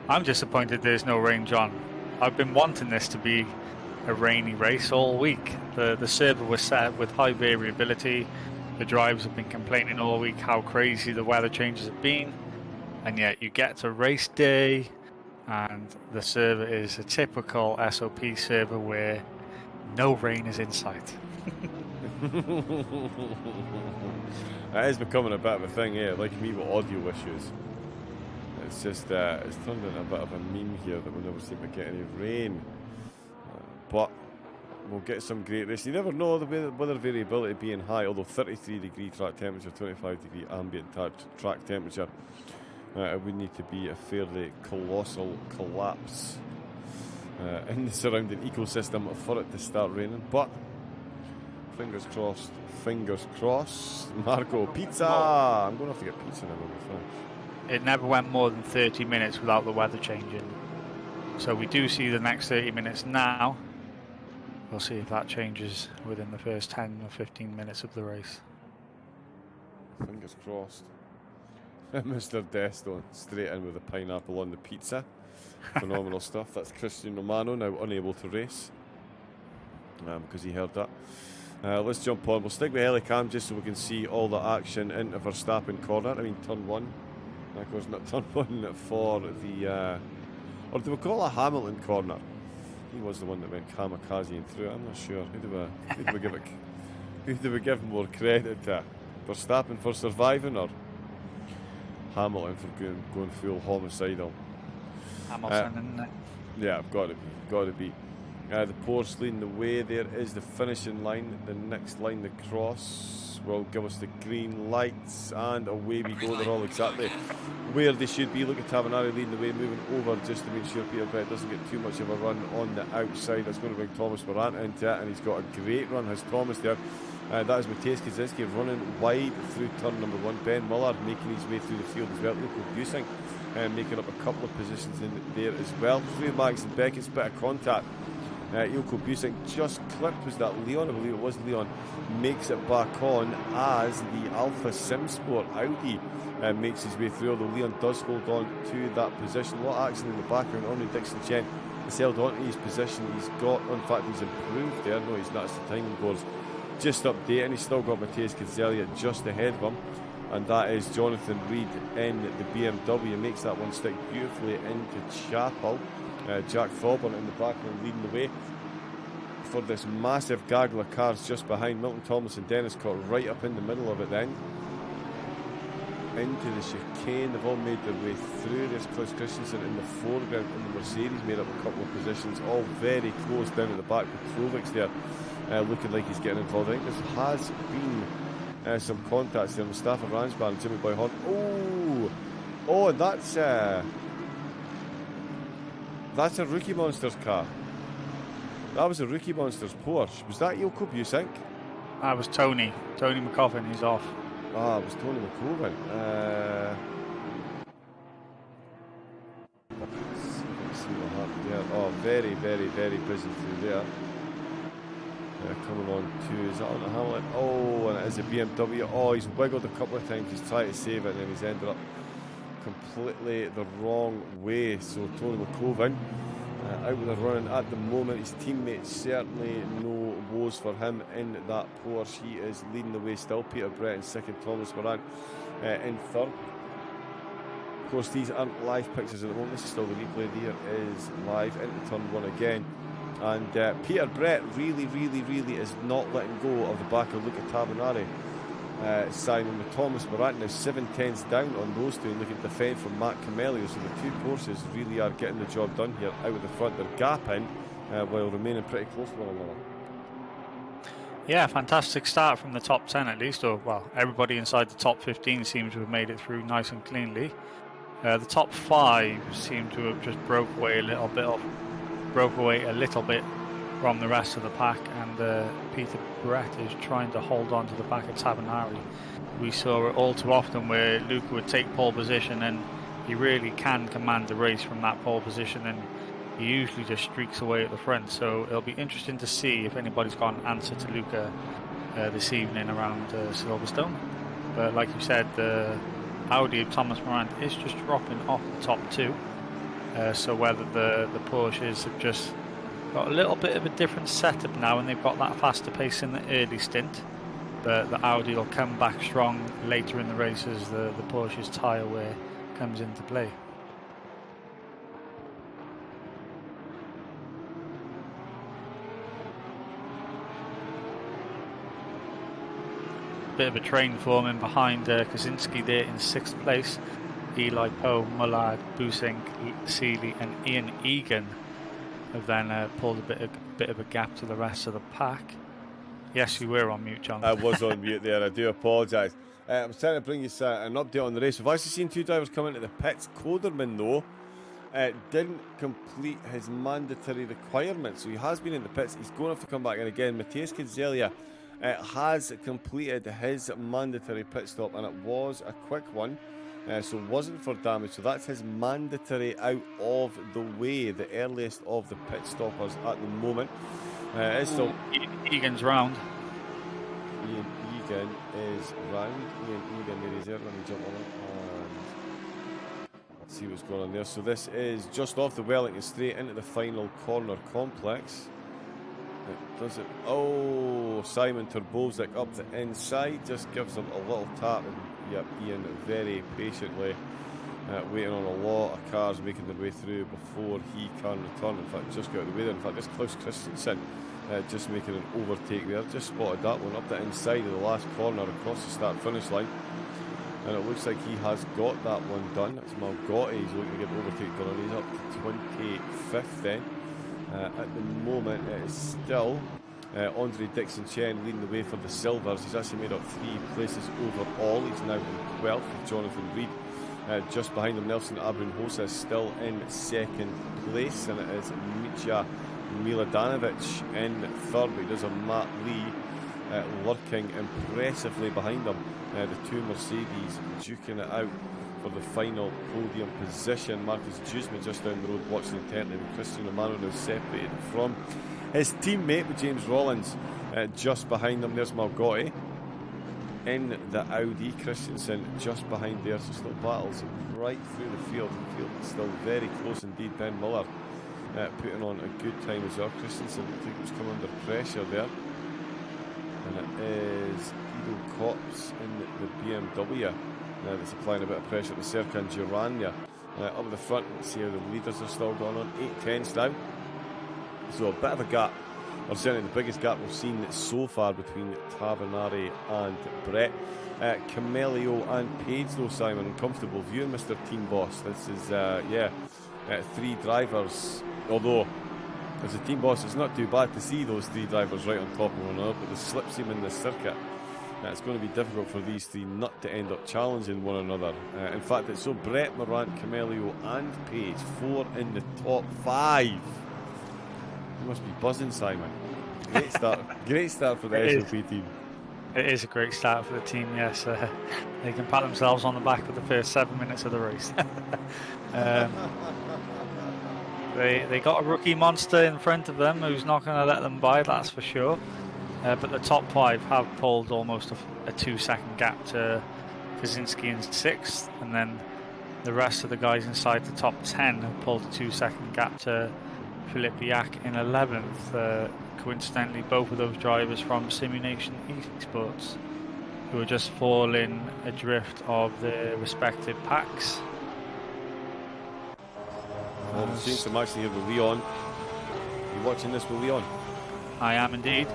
S2: I'm disappointed there's no rain, John. I've been wanting this to be a rainy race all week. The server was set with high variability. The drivers have been complaining all week how crazy the weather changes have been. And yet you get to race day and the server is a typical SOP server where no rain is in sight.
S1: That is becoming a bit of a thing, yeah, like me with audio issues. It's just, it's turned into a bit of a meme here that we never seem to get any rain. But we'll get some great race. You never know the weather variability being high, although 33-degree track temperature, 25-degree ambient track temperature. It would need to be a fairly colossal collapse in the surrounding ecosystem for it to start raining. But fingers crossed, fingers crossed. Marco, pizza! I'm going to have to get pizza now when we finish.
S2: It never went more than 30 minutes without the weather changing. So we do see the next 30 minutes now. We'll see if that changes within the first 10 or 15 minutes of the race.
S1: Fingers crossed. Mr. Deathstone straight in with the pineapple on the pizza. Phenomenal stuff. That's Christian Romano now unable to race because he heard that. Let's jump on. We'll stick with Helicam just so we can see all the action into Verstappen corner. I mean turn 1. Of course, not turn 1 for the or do we call it a Hamilton corner? He was the one that went kamikaze and through it. I'm not sure. Who do we give more credit to? Verstappen for surviving or Hamilton for going full homicidal?
S2: Hamilton, isn't it?
S1: Yeah, got to be. The Porsche leading the way. There is the finishing line. The next line, the cross, will give us the green lights, and away we go. They're all exactly where they should be. Look at Tabanari leading the way, moving over just to make sure Peter Brett doesn't get too much of a run on the outside. That's going to bring Thomas Morant into it, and he's got a great run, has Thomas there. That is Mateusz Kaczynski running wide through turn number 1. Ben Muller making his way through the field as well. Ilko Busick making up a couple of positions in there as well. Through Max and Beckett's bit of contact. Ilko Busick just clipped, was that Leon? I believe it was Leon. Makes it back on as the Alpha Simsport Audi makes his way through, although Leon does hold on to that position. A lot of action in the background. Only Dixon Chen He's held on to his position. He's got, in fact, he's improved there. No, he's not. It's the timing boards just updating. He's still got Matthias Kinzelia just ahead of him. And that is Jonathan Reed in the BMW. Makes that one stick beautifully into Chapel. Jack Thorburn in the background leading the way for this massive gaggle of cars just behind. Milton Thomas and Dennis caught right up in the middle of it then. Into the chicane. They've all made their way through. There's Klaus Christensen in the foreground, and the Mercedes made up a couple of positions, all very close down at the back with Trovics there looking like he's getting involved. I think there has been some contacts there. Mustafa Ransbar and Jimmy Boy Horn. Oh, that's a Rookie Monsters car. That was a Rookie Monsters Porsche. Was that Ilko Busink?
S2: That was Tony McCoffin. He's off.
S1: It was Tony McCoven. Let's see what happened there. Oh, very, very, very busy through there. Coming on to, is that on the Hamilton? Oh, and it is a BMW. Oh, he's wiggled a couple of times. He's tried to save it, and then he's ended up completely the wrong way. So Tony McCoven out with a running at the moment. His teammates certainly no woes for him in that Porsche. He is leading the way still. Peter Brett in second, Thomas Moran in third. Of course, these aren't live pictures at the moment. This is still the replay. There is live into turn one again. And Peter Brett really is not letting go of the back of Luca Tabanari. Simon with Thomas Moran now 7/10 down on those two, and looking to defend from Matt Camelio. So the two Porsches really are getting the job done here out of the front. They're gapping while remaining pretty close to one another.
S2: Yeah, fantastic start from the top 10 at least, or well, everybody inside the top 15 seems to have made it through nice and cleanly. The top 5 seem to have just broke away a little bit from the rest of the pack, and Peter Brett is trying to hold on to the back of Tabanari. We saw it all too often where Luca would take pole position, and he really can command the race from that pole position, and he usually just streaks away at the front. So it'll be interesting to see if anybody's got an answer to Luca this evening around Silverstone. But like you said, the Audi of Thomas Morant is just dropping off the top 2. So whether the Porsches have just got a little bit of a different setup now, and they've got that faster pace in the early stint, but the Audi will come back strong later in the race as the Porsche's tyre wear comes into play. Bit of a train forming behind Kaczynski there in 6th place. Eli Poe, Mullard, Busink, Seeley and Ian Egan have then pulled a bit of a gap to the rest of the pack. Yes, you were on mute, John.
S1: I was on mute there. I do apologise. I was trying to bring you an update on the race. We've actually seen 2 drivers come into the pits. Koderman, though, didn't complete his mandatory requirements, so he has been in the pits. He's going to have to come back in again. Matthias Kinzelia has completed his mandatory pit stop, and it was a quick one. So it wasn't for damage, so that's his mandatory out of the way, the earliest of the pit stoppers at the moment. It's still
S2: Egan's round.
S1: Ian Egan is round. Ian Egan there, he's there. Let me jump on it and let's see what's going on there. So this is just off the Wellington straight into the final corner complex. It does it. Oh, Simon Turbovic up the inside, just gives him a little tap, and yep, Ian very patiently waiting on a lot of cars making their way through before he can return. In fact, just got out of the way there. In fact, this Klaus Christensen just making an overtake there. Just spotted that one up the inside of the last corner across the start-finish line. And it looks like he has got that one done. It's Malgotti. He's looking to get the overtake done, and he's up to 25th then. At the moment, it is still Andre Dixon-Chen leading the way for the Silvers. He's actually made up 3 places overall. He's now in 12th with Jonathan Reed. Just behind him, Nelson Abrunhosa is still in 2nd place, and it is Mitja Miladanovic in 3rd. But there's a Matt Lee lurking impressively behind him. The 2 Mercedes duking it out for the final podium position. Marcus Duzman just down the road watching intently, with Christian Romano now separated from his teammate with James Rollins just behind them. There's Malgotti in the Audi. Christensen just behind there, so still battles right through the field. The field is still very close indeed. Ben Muller putting on a good time as well. Christensen, I think, was coming under pressure there. And it is Edo Kops in the BMW that's applying a bit of pressure to Serkan Giranya. Up at the front, see how the leaders are still going on. 8 tenths now. So a bit of a gap, or certainly the biggest gap we've seen so far between Tabanari and Brett. Camelio and Page though, Simon, comfortable view, Mr. Team Boss. This is, 3 drivers, although as a team boss it's not too bad to see those 3 drivers right on top of one another, but the slip seam in this circuit, it's going to be difficult for these 3 not to end up challenging one another. In fact, it's so Brett, Morant, Camelio and Page, 4 in the top 5. You must be buzzing, Simon. Great start. Great start for the SOP team.
S2: It is a great start for the team, yes. They can pat themselves on the back for the first 7 minutes of the race. They got a rookie monster in front of them who's not going to let them by, that's for sure. But the top 5 have pulled almost a 2-second gap to Kaczynski in 6th, and then the rest of the guys inside the top 10 have pulled a 2-second gap to Filipiak in 11th. Coincidentally, both of those drivers from Simulation Esports, who are just falling adrift of their respective packs.
S1: Well, we've seen some action here with Leon. Are you watching this with Leon?
S2: I am indeed.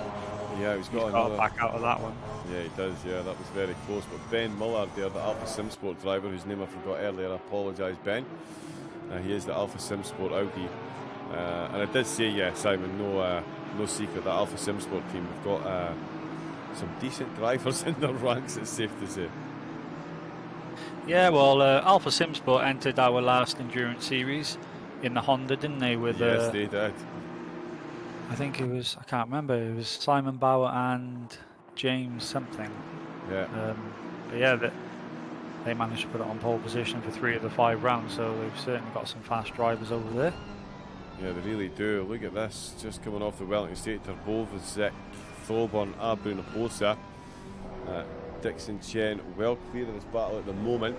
S1: Yeah, he's got
S2: a back out of that one.
S1: Yeah, he does. Yeah, that was very close. But Ben Mullard there, the Alpha Simsport driver, whose name I forgot earlier. I apologise, Ben. He is the Alpha Simsport Audi. And I did say, yeah, Simon, no secret, that Alpha Simsport team, we've got some decent drivers in their ranks, it's safe to say.
S2: Yeah, well, Alpha Simsport entered our last endurance series in the Honda, didn't they?
S1: Yes, they did.
S2: I think it was, I can't remember, it was Simon Bauer and James something.
S1: Yeah.
S2: But yeah, they managed to put it on pole position for 3 of the 5 rounds, so they've certainly got some fast drivers over there.
S1: Yeah, they really do. Look at this, just coming off the Wellington State, Terbovic, Thoburn, Abu Naposa. Dixon Chen well clear of this battle at the moment.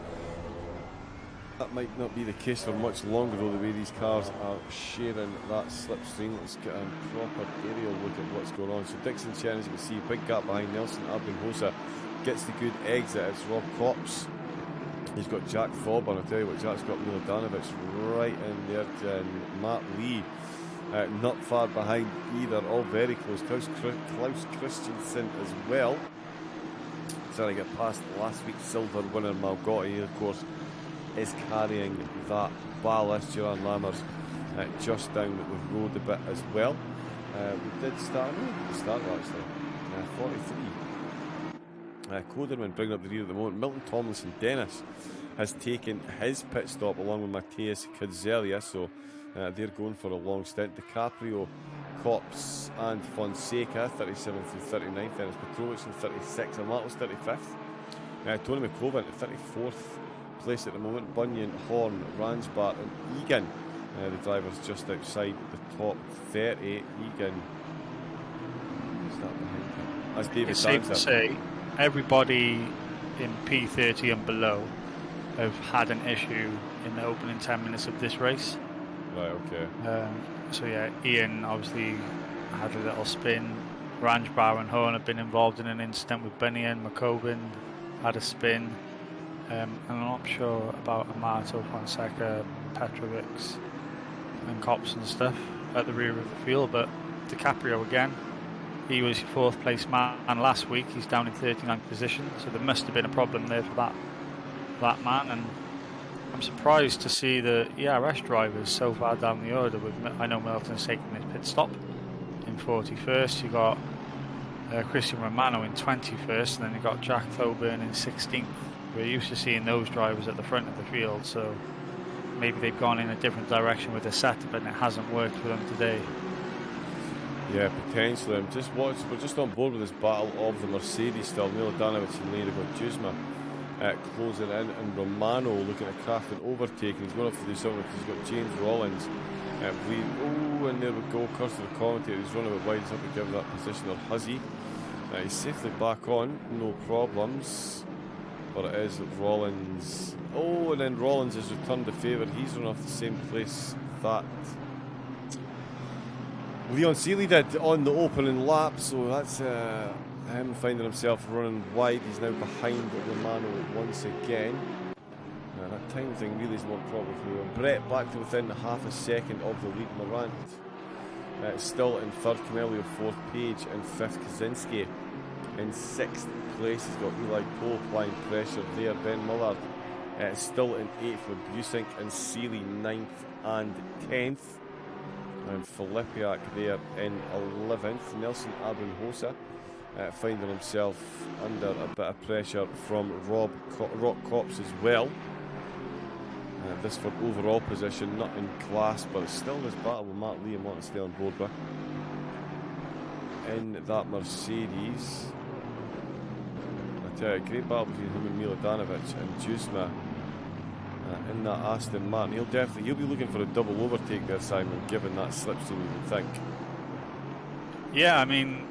S1: That might not be the case for much longer though, the way these cars are sharing that slipstream. Let's get a proper aerial look at what's going on. So Dixon Chen, as you can see, big gap behind Nelson Abdin Hosa, gets the good exit. It's Rob Cops. He's got Jack Thoburn. I'll tell you what, Jack's got Milodanovic right in there, and Matt Lee not far behind either, all very close. Klaus Christensen as well. Trying to get past last week's silver winner Malgotti, of course, is carrying that ballast. Duran Lammers just down the road a bit as well. We did start actually, 43. Koderman bringing up the rear at the moment. Milton Tomlinson Dennis has taken his pit stop along with Matthias Kadzelia, so they're going for a long stint. DiCaprio, Kops and Fonseca 37 through 39th, Dennis Petrovic in 36, and Matos 35th. Tony McCoven at 34th place at the moment. Bunyan, Horn, Ransbart and Egan, the drivers just outside the top 30. Egan, who's that behind him? As David
S2: it's safe to say everybody in P30 and below have had an issue in the opening 10 minutes of this race.
S1: Right, okay.
S2: So yeah, Ian obviously had a little spin. Ranjbar and Horn have been involved in an incident with Bunyan. McCoven had a spin. And I'm not sure about Amato, Fonseca, Petrovic and Kops and stuff at the rear of the field, but DiCaprio again, he was 4th place man last week. He's down in 39th position, so there must have been a problem there for that man. And I'm surprised to see the ERS drivers so far down the order. I know Milton's taking his pit stop in 41st. You got Christian Romano in 21st, and then you got Jack Thoburn in 16th. We're used to seeing those drivers at the front of the field, so maybe they've gone in a different direction with the setup and it hasn't worked for them today.
S1: Yeah, potentially. We're just on board with this battle of the Mercedes still. Milodanovic and Leira got Juzma closing in, and Romano looking at craft and overtaking. He's going to have to do something because he's got James Rollins. And there we go. Curse to the commentator. He's running a bit wide. He's up to give that position of Huzzy. He's safely back on, no problems. But it is Rollins. Oh, and then Rollins has returned the favour. He's run off the same place that Leon Seeley did on the opening lap, so that's him finding himself running wide. He's now behind Romano once again. That time thing really isn't worked properly for him. Brett back to within half a second of the lead. Morant still in third, Camelio fourth, Page in fifth, Kaczynski in sixth place. He's got Eli Poe applying pressure there. Ben Mullard still in eighth with Busink and Seeley ninth and 10th. And Filipiak there in 11th. Nelson Abunhosa finding himself under a bit of pressure from Rock Cops as well. This for overall position, not in class, but it's still this battle with Matt Lee and wanting to stay on board with. In that Mercedes, I tell you, great battle between him and Milodanovic and Jusma. In that Aston Martin, he'll be looking for a double overtake there, Simon, given that slipstream, you would think.
S2: Yeah, I mean,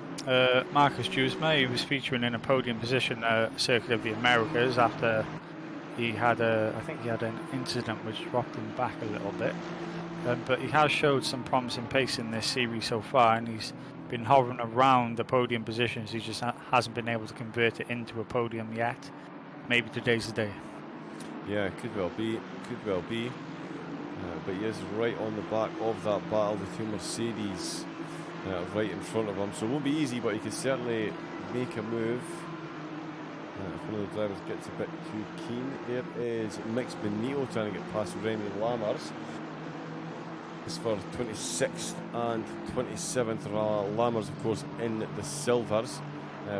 S2: Marcus Jusma, he was featuring in a podium position Circuit of the Americas after he had I think he had an incident which dropped him back a little bit. But he has showed some promising pace in this series so far, and he's been hovering around the podium positions. He just hasn't been able to convert it into a podium yet. Maybe today's the day.
S1: Yeah, could well be. But he is right on the back of that battle. The two Mercedes right in front of him. So it won't be easy, but he can certainly make a move. If one of the drivers gets a bit too keen. There is Mix Benito trying to get past Remy Lammers. It's for 26th and 27th. Lammers, of course, in the silvers.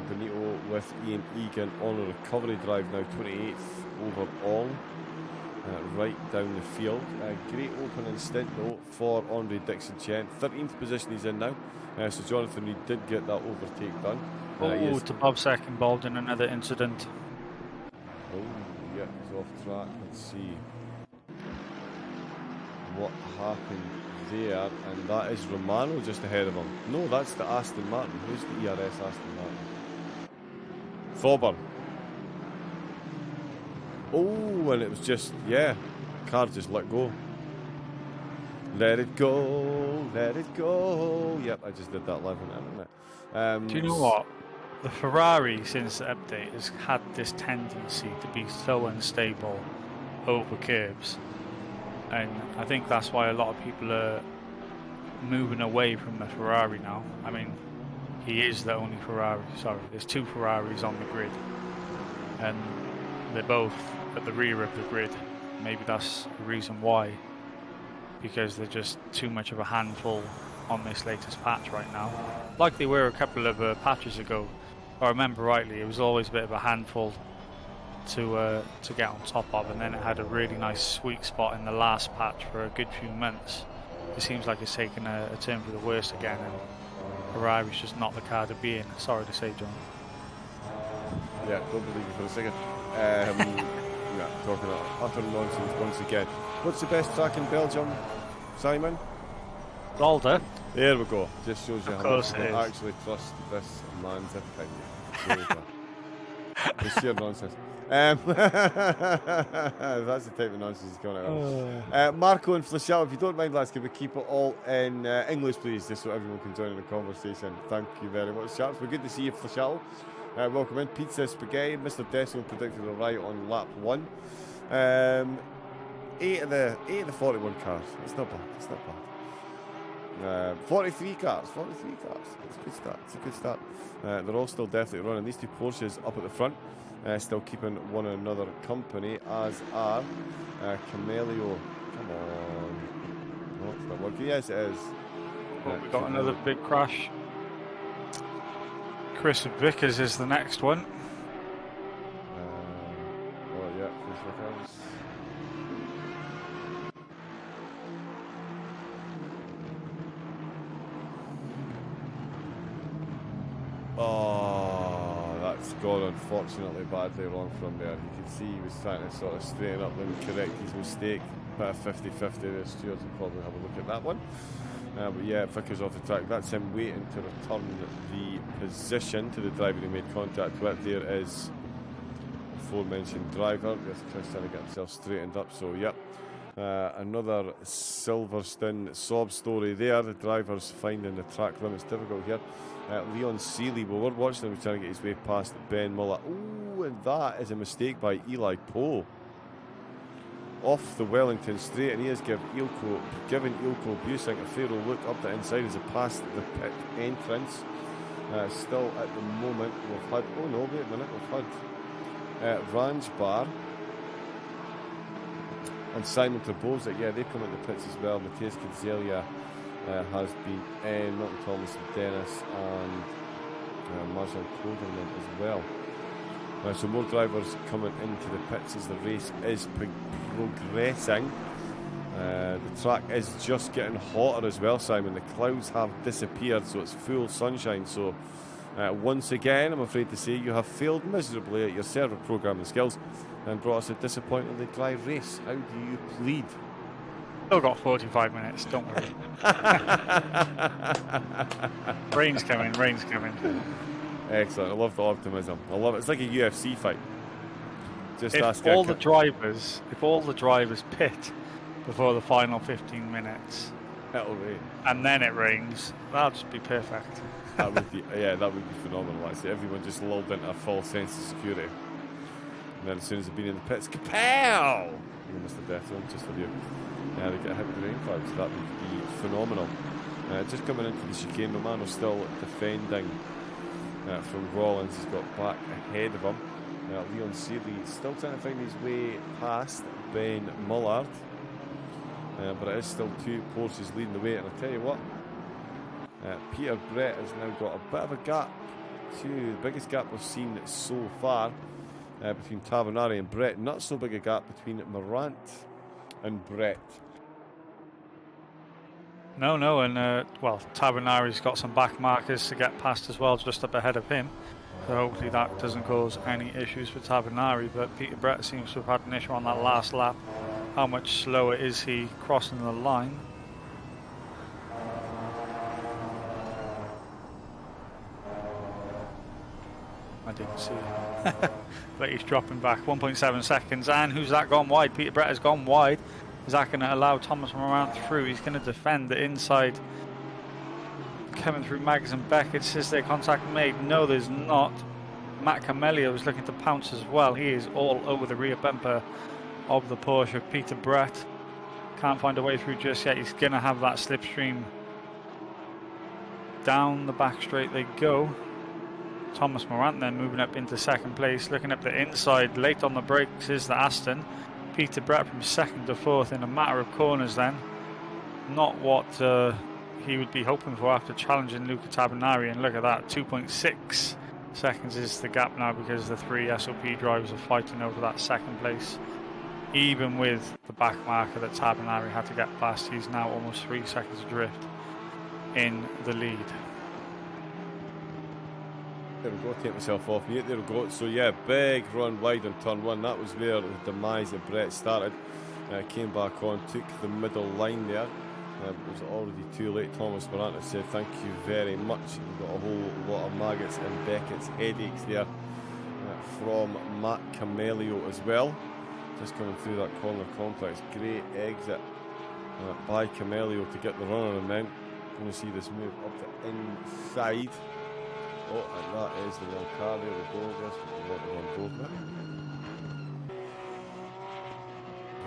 S1: Benito with Ian Egan on a recovery drive now, 28th overall, right down the field. Great opening stint though for Andre Dixon-Chen. 13th position he's in now. So Jonathan Reed did get that overtake done.
S2: To Bobsek involved in another incident.
S1: Oh, yeah, he's off track. Let's see what happened there. And that is Romano just ahead of him. No, that's the Aston Martin. Who's the ERS Aston Martin? Thorburn. Oh, and it was just, car just let go. Let it go, let it go. Yep, I just did that live on the internet.
S2: Do you know what? The Ferrari, since the update, has had this tendency to be so unstable over curbs. And I think that's why a lot of people are moving away from the Ferrari now. I mean, he is the only Ferrari. Sorry, there's two Ferraris on the grid. And they're both at the rear of the grid. Maybe that's the reason why. Because they're just too much of a handful on this latest patch right now. Like they were a couple of patches ago. If I remember rightly, it was always a bit of a handful to get on top of, and then it had a really nice sweet spot in the last patch for a good few months. It seems like it's taken a turn for the worse again, and Ferrari's just not the car to be in. Sorry to say, John.
S1: Yeah, don't believe you for a second. Yeah, talking utter nonsense once again. What's the best track in Belgium, Simon?
S2: Zolder.
S1: There we go. Just shows you how much you
S2: it
S1: actually trust this man's opinion. It's sheer nonsense. That's the type of nonsense he's going out. Marco and Flechal, if you don't mind, lads, can we keep it all in English, please, just so everyone can join in the conversation. Thank you very much, chaps. We're good to see you, Flechal. Welcome in. Pizza Spaghetti. Mr. Desso predicted a right on lap 1. 8 of the 41 cars. It's not bad. It's not bad. 43 cars. 43 cars. It's a good start. It's a good start. They're all still definitely running. These two Porsches up at the front, still keeping one another company, as are Camelio. Come on. No, it's not working. Yes, it is.
S2: We've got another big crash. Chris Vickers is the next one.
S1: Yeah, Chris Vickers. Oh, that's gone unfortunately badly wrong from there. You can see he was trying to sort of straighten up and correct his mistake. Bit of 50-50 there. Stuart will probably have a look at that one. But yeah, Vickers off the track. That's him waiting to return the position to the driver he made contact with. There is the aforementioned driver. There's Chris trying to get himself straightened up. So, yep. Another Silverstone sob story there. The drivers finding the track limits difficult here. Leon Seeley, well, we're watching him trying to get his way past Ben Muller. Oh, and that is a mistake by Eli Poe. Off the Wellington straight, and he has given Ilko Busing a fair look up the inside as it passed the pit entrance. Still at the moment, we've had, oh no, wait a minute, we've had Ranjbar and Simon Trebozic, yeah, they come into the pits as well. Matthias Kinzelia has been in, Milton Thomas and Dennis, and Marcel Koderman as well. So more drivers coming into the pits as the race is progressing. The track is just getting hotter as well, Simon. The clouds have disappeared, so it's full sunshine. So once again, I'm afraid to say, you have failed miserably at your server programming skills and brought us a disappointingly dry race. How do you plead?
S2: Still got 45 minutes, don't worry. Rain's coming.
S1: Excellent. I love the optimism. I love it. It's like a UFC fight. Just
S2: if all the drivers pit before the final 15 minutes,
S1: it'll rain,
S2: and then it rains, that'll just be perfect.
S1: That would be phenomenal. Actually, everyone just lulled into a false sense of security, and then as soon as they've been in the pits, kapow! You missed the death zone just for you. They get hit with the rain clouds. That would be phenomenal. Just coming into the chicane, Romano still defending. From Rollins, he's got back ahead of him. Leon Seeley still trying to find his way past Ben Mullard, but it is still two Porsches leading the way. And I tell you what, Peter Brett has now got a bit of a gap, the biggest gap we've seen so far between Tavanari and Brett. Not so big a gap between Morant and Brett.
S2: No, and well, Tavanari's got some back markers to get past as well, just up ahead of him. So hopefully that doesn't cause any issues for Tavanari. But Peter Brett seems to have had an issue on that last lap. How much slower is he crossing the line? I didn't see it. But he's dropping back 1.7 seconds. And who's that gone wide? Peter Brett has gone wide. Is that going to allow Thomas Morant through? He's going to defend the inside. Coming through Maggs and Beckett. Says there contact made. No, there's not. Matt Camellia was looking to pounce as well. He is all over the rear bumper of the Porsche. Peter Brett can't find a way through just yet. He's going to have that slipstream. Down the back straight they go. Thomas Morant then moving up into second place. Looking up the inside. Late on the brakes is the Aston. Peter Brett from second to fourth in a matter of corners then. Not what he would be hoping for after challenging Luca Tabanari. And look at that, 2.6 seconds is the gap now because the three SOP drivers are fighting over that second place. Even with the back marker that Tabanari had to get past, he's now almost 3 seconds adrift in the lead.
S1: There we go, take myself off mute, there we go. So yeah, big run wide on turn one. That was where the demise of Brett started. Came back on, took the middle line there. It was already too late. Thomas Morant said thank you very much. We've got a whole lot of maggots and Beckett's headaches there from Matt Camelio as well. Just coming through that corner complex. Great exit by Camelio to get the runner, and then going to see this move up the inside. Oh, and that is the wrong car there. We go. That's what we want to run both.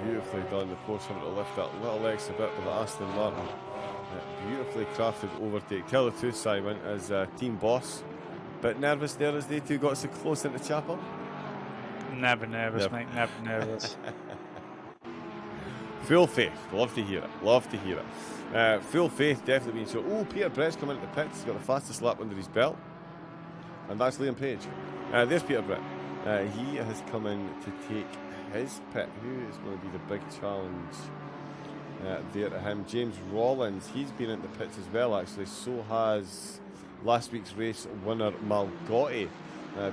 S1: Beautifully done. The Porsche having to lift that little extra bit with the Aston Martin. Beautifully crafted overtake. Tell the truth, Simon, as team boss. Bit nervous there as they two got so close into chapel.
S2: Never nervous, mate. Never nervous.
S1: Full faith. Love to hear it. Love to hear it. Full faith definitely being shown. Oh, Peter Brett's coming into the pits. He's got the fastest lap under his belt. And that's Liam Page. There's Peter Brett. He has come in to take his pit. Who is going to be the big challenge there to him? James Rollins. He's been in the pits as well, actually. So has last week's race winner Malgotti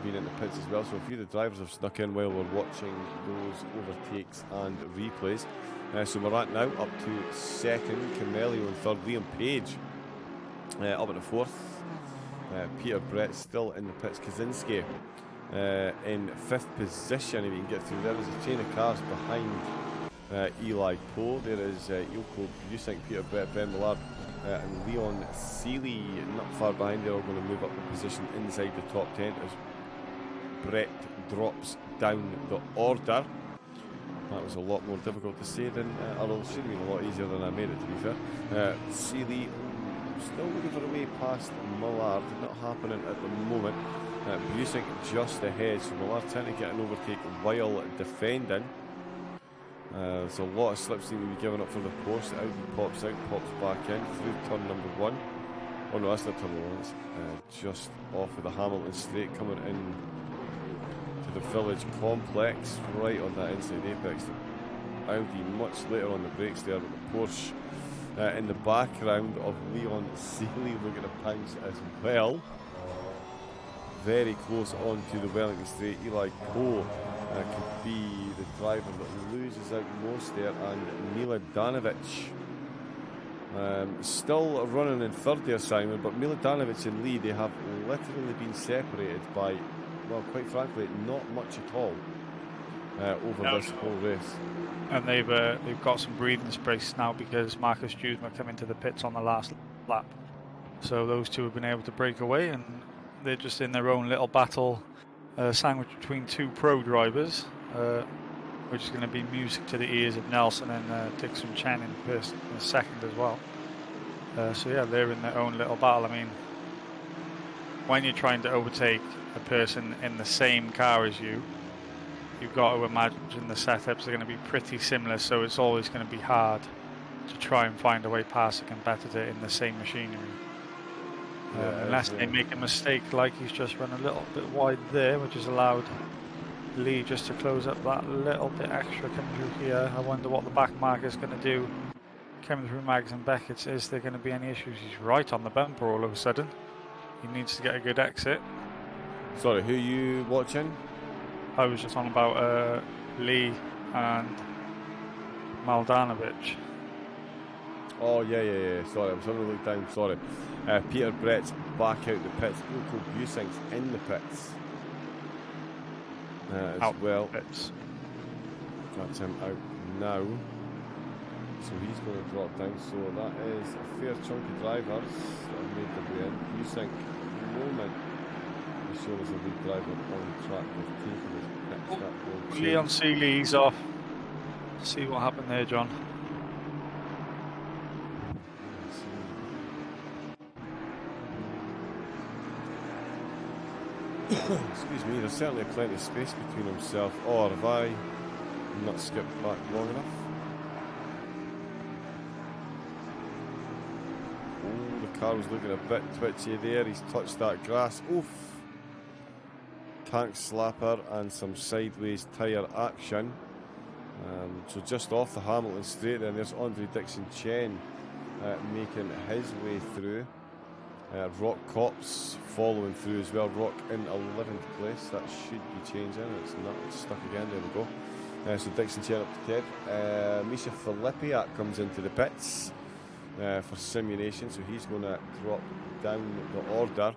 S1: been in the pits as well. So a few of the drivers have snuck in while we're watching those overtakes and replays. So Morant now up to second. Camelio in third. Liam Page up in the fourth. Peter Brett still in the pits. Kaczynski in fifth position. If he can get through there, there's a chain of cars behind Eli Poe. There is Ilko Busink, Peter Brett, Ben Millard, and Leon Seeley not far behind. They're all going to move up the position inside the top 10 as Brett drops down the order. That was a lot more difficult to say than, although it should have been a lot easier than I made it, to be fair. Seeley still looking for a way past Millard, not happening at the moment. Busink just ahead, so Millard trying to get an overtake while defending. There's a lot of slipstream to be given up for the post. Audi pops out, pops back in through turn number 1. Oh no, that's not turn number 1. It's just off of the Hamilton straight, coming in to the Village Complex, right on that inside apex. Audi much later on the brakes there, but the Porsche in the background of Leon Seeley looking to pounce as well. Very close on to the Wellington straight. Eli Poe could be the driver that loses out most there, and Mila Danovic still running in third there, Simon, but Mila Danovic and Lee, they have literally been separated by, well, quite frankly, not much at all over this whole race.
S2: And they've got some breathing space now because Marcus Dewsma came into the pits on the last lap. So those two have been able to break away, and they're just in their own little battle sandwiched between two pro drivers, which is going to be music to the ears of Nelson and Dixon Chen in second as well. So yeah, they're in their own little battle. I mean, when you're trying to overtake a person in the same car as you, you've got to imagine the setups are going to be pretty similar, so it's always going to be hard to try and find a way past a competitor in the same machinery. Unless they make a mistake, like he's just run a little bit wide there, which has allowed Lee just to close up that little bit extra coming through here. I wonder what the back marker is going to do coming through Mags and Beckett's. Is there going to be any issues? He's right on the bumper all of a sudden. He needs to get a good exit.
S1: Sorry, who are you watching?
S2: I was just on about Lee and Maldanovic.
S1: Oh, yeah. Sorry, I was having a look down. Sorry. Peter Brett's back out the pits. Ilko Busink's in the pits as
S2: out
S1: well.
S2: Pits.
S1: That's him out now. So he's going to drop down. So that is a fair chunk of drivers that have made their way in. Busink, at the moment, is shown as a lead driver on track with taking his pits. That will change.
S2: Leon Seeley's off. See what happened there, John.
S1: Excuse me, there's certainly plenty of space between himself. Or have I not skipped back long enough? Oh, the car was looking a bit twitchy there. He's touched that grass. Oof. Tank slapper and some sideways tyre action. So just off the Hamilton straight then, there's Andre Dixon Chen making his way through. Rock Cops following through as well. Rock in 11th place. That should be changing. It's not. It's stuck again. There we go. So Dixon Chen up to 10th. Misha Filipiak comes into the pits for simulation. So he's going to drop down the order.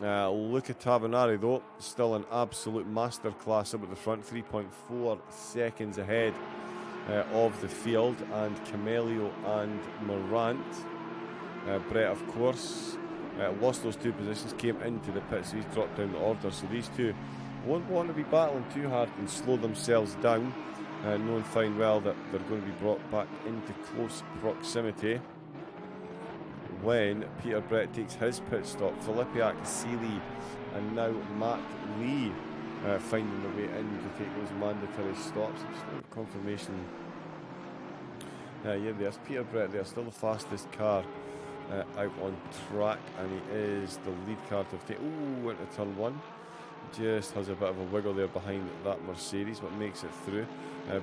S1: Luca Tavanari though, still an absolute masterclass up at the front. 3.4 seconds ahead of the field. And Camelio and Morant. Brett, of course, lost those two positions, came into the pit, so he's dropped down the order. So these two won't want to be battling too hard and slow themselves down, knowing fine well that they're going to be brought back into close proximity when Peter Brett takes his pit stop. Filipiak, Seeley, and now Matt Lee finding their way in to take those mandatory stops. Just confirmation. Yeah, there's Peter Brett there, still the fastest car out on track, and he is the lead car to have taken. Ooh, into turn 1. Just has a bit of a wiggle there behind that Mercedes, but makes it through.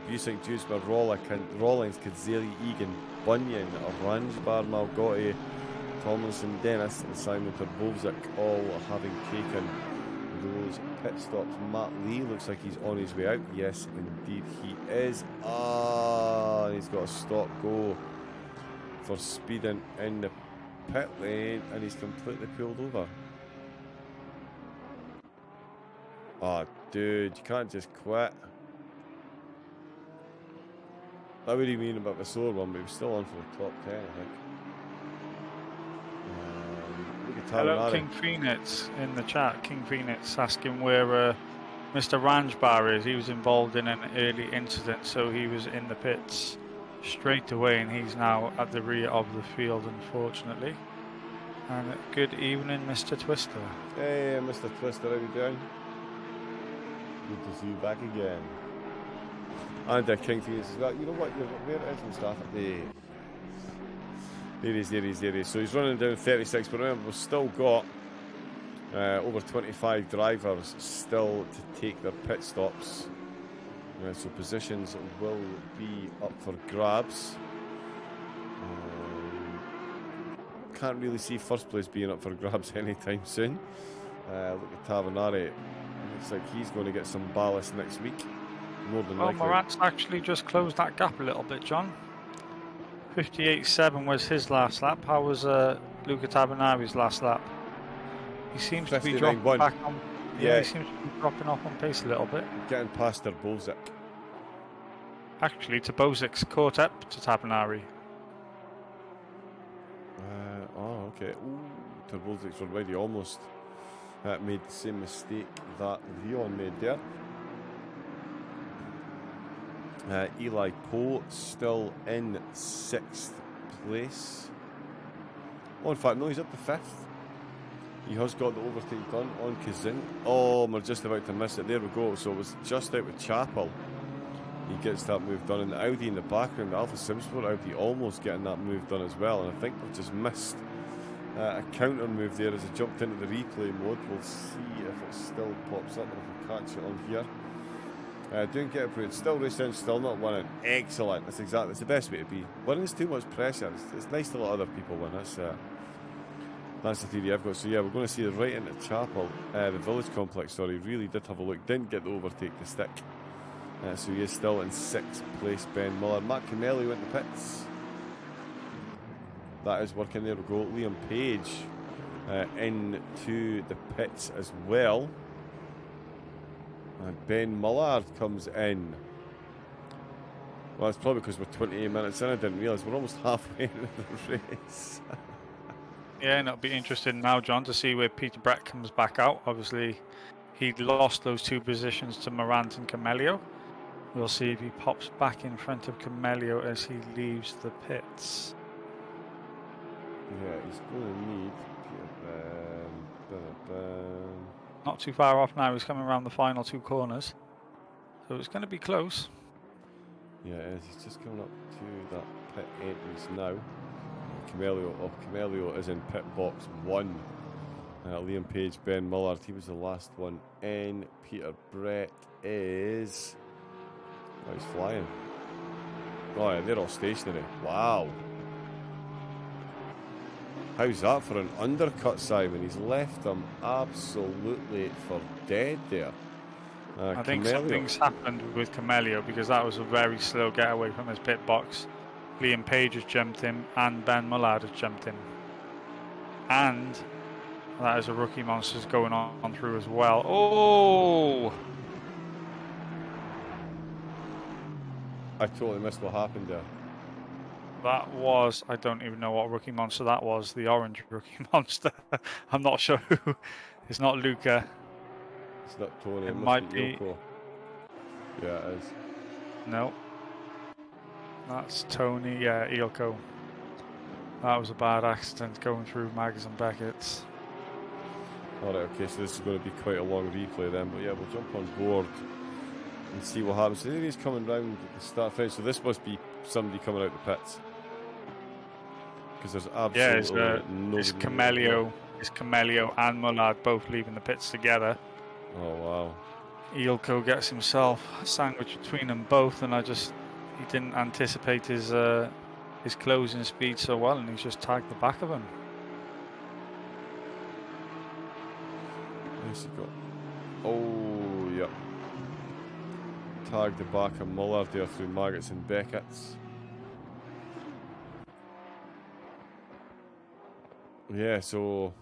S1: Busink, Dewsma, Rawlings, Kadzeli, Egan, Bunyan, Ranjbar, Malgotti, Tomlinson, Dennis, and Simon Turbovzak all having taken those pit stops. Matt Lee looks like he's on his way out. Yes, indeed he is. He's got a stop go for speeding in the pit lane, and he's completely pulled over. Oh, dude, you can't just quit. That would mean a bit of a slower one, but he was still on for the top 10, I think. Look at
S2: Hello,
S1: Tavanari.
S2: King Phoenix in the chat. King Phoenix asking where Mr. Ranjbar is. He was involved in an early incident, so he was in the pits straight away, and he's now at the rear of the field, unfortunately. And good evening, Mr. Twister.
S1: Hey, Mr. Twister, how you doing? Good to see you back again. And King Phoenix as well. You know what? Where it is and stuff. There he is. So he's running down 36, but remember, we've still got over 25 drivers still to take their pit stops. So positions will be up for grabs. Can't really see first place being up for grabs anytime soon. Look at Tavanari. Looks like he's going to get some ballast next week. More than likely.
S2: Morant's actually just closed that gap a little bit, John. 58.7 was his last lap. How was Luca Tavanari's last lap? He seems to be dropping back on. Yeah, he seems to be dropping off on pace a little bit.
S1: Getting past Terbozic.
S2: Actually, Terbozic's caught up to Tavanari.
S1: Oh, okay. Ooh, Terbozic's already almost made the same mistake that Leon made there. Eli Poe still in 6th place. Oh, in fact, no, he's up to 5th. He has got the overtake done on Kazin. Oh, we're just about to miss it. There we go. So it was just out with Chapel. He gets that move done. And the Audi in the background, the Alpha Simsport Audi, almost getting that move done as well. And I think we've just missed a counter move there as it jumped into the replay mode. We'll see if it still pops up or if we catch it on here. Doing get approved. Still racing, still not winning. Excellent. That's the best way to be. Winning's too much pressure. It's nice to let other people win. That's the theory I've got. So yeah, we're going to see it right into Chapel. The Village Complex, sorry, really did have a look. Didn't get the overtake to stick. So he is still in 6th place, Ben Muller. Matt Camelli went to pits. That is working. There we go. Liam Page into the pits as well. And Ben Mullard comes in. Well, it's probably because we're 28 minutes in. I didn't realise we're almost halfway into the race.
S2: Yeah, and it'll be interesting now, John, to see where Peter Brett comes back out. Obviously, he'd lost those 2 positions to Morant and Camelio. We'll see if he pops back in front of Camelio as he leaves the pits.
S1: Yeah, he's going to need
S2: Not too far off now. He's coming around the final 2 corners. So it's going to be close.
S1: Yeah, it is. He's just coming up to that pit entrance now. Camelio is in pit box 1. Liam Page, Ben Mullard, he was the last one in. Peter Brett is... Oh, he's flying. Oh, yeah, they're all stationary. Wow. How's that for an undercut, Simon? He's left them absolutely for dead there.
S2: I think something's happened with Camelio because that was a very slow getaway from his pit box. Liam Page has jumped him and Ben Mullard has jumped him. And that is a rookie monsters going on through as well. Oh!
S1: I totally missed what happened there.
S2: That was, I don't even know what rookie monster that was. The orange rookie monster. I'm not sure who. It's not Luca.
S1: It's not Tony.
S2: It might be.
S1: Ilko. Yeah, it is.
S2: No. That's Tony. Yeah, Ilko. That was a bad accident going through Mags and Beckett's.
S1: Alright, okay, so this is going to be quite a long replay then. But yeah, we'll jump on board and see what happens. So there he's coming round at the start finish. So this must be somebody coming out the pits. Because there's absolutely nobody.
S2: It's Camelio and Mullard both leaving the pits together.
S1: Oh wow.
S2: Ilko gets himself sandwiched between them both, and he didn't anticipate his closing speed so well, and he's just tagged the back of him.
S1: Where's he got? Oh yeah. Tagged the back of Mullard there through Maggots and Beckett's. Yeah, so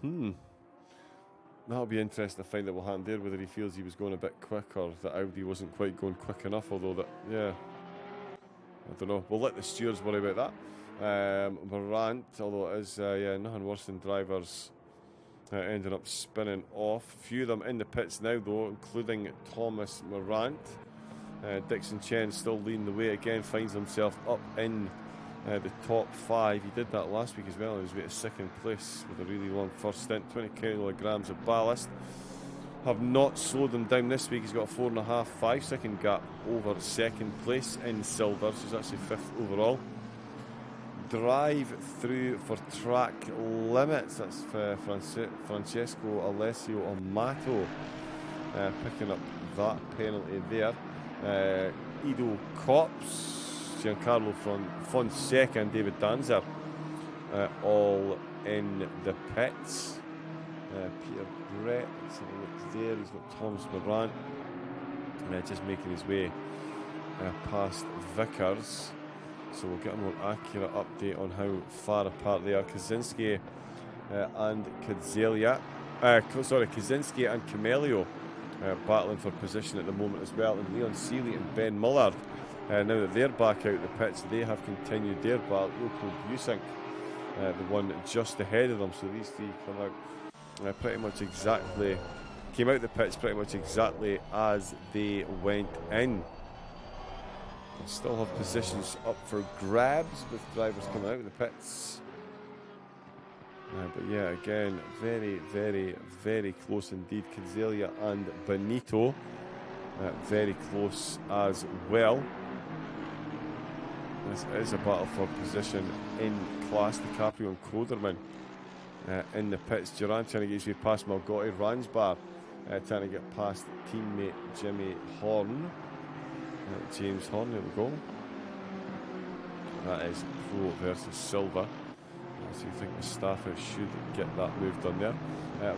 S1: that'll be interesting to find out what happened there, whether he feels he was going a bit quick or that Audi wasn't quite going quick enough, although that, yeah. I don't know. We'll let the stewards worry about that. Morant, although it is nothing worse than drivers ending up spinning off. A few of them in the pits now, though, including Thomas Morant. Dixon Chen still leading the way again, finds himself up in the top 5. He did that last week as well. He was way to second place with a really long first stint. 20 kilograms of ballast. Have not slowed him down this week. He's got a 4.5, 5 second gap over second place in silver, so he's actually 5th overall. Drive through for track limits. That's for Francesco Alessio Amato picking up that penalty there. Ido Copps, Giancarlo Fonseca and David Danzer all in the pits. Peter Brett, let's have a look there. He's got Thomas Morant just making his way past Vickers. So we'll get a more accurate update on how far apart they are. Kaczynski and Kaczynski and Camelio battling for position at the moment as well. And Leon Seeley and Ben Mullard, now that they're back out the pits, they have continued their battle. Ilko Busink, the one just ahead of them. So these three come out came out the pits pretty much exactly as they went in. They'll still have positions up for grabs with drivers coming out of the pits. But yeah, again, very, very, very close indeed. Kazelia and Benito, very close as well. This is a battle for position in class. DiCaprio and Koderman in the pits. Duran trying to get his way past Malgotti. Ransbar trying to get past teammate Jimmy Horn. James Horn, there we go. That is Pro versus Silver. So you think the Stafford should get that move done there.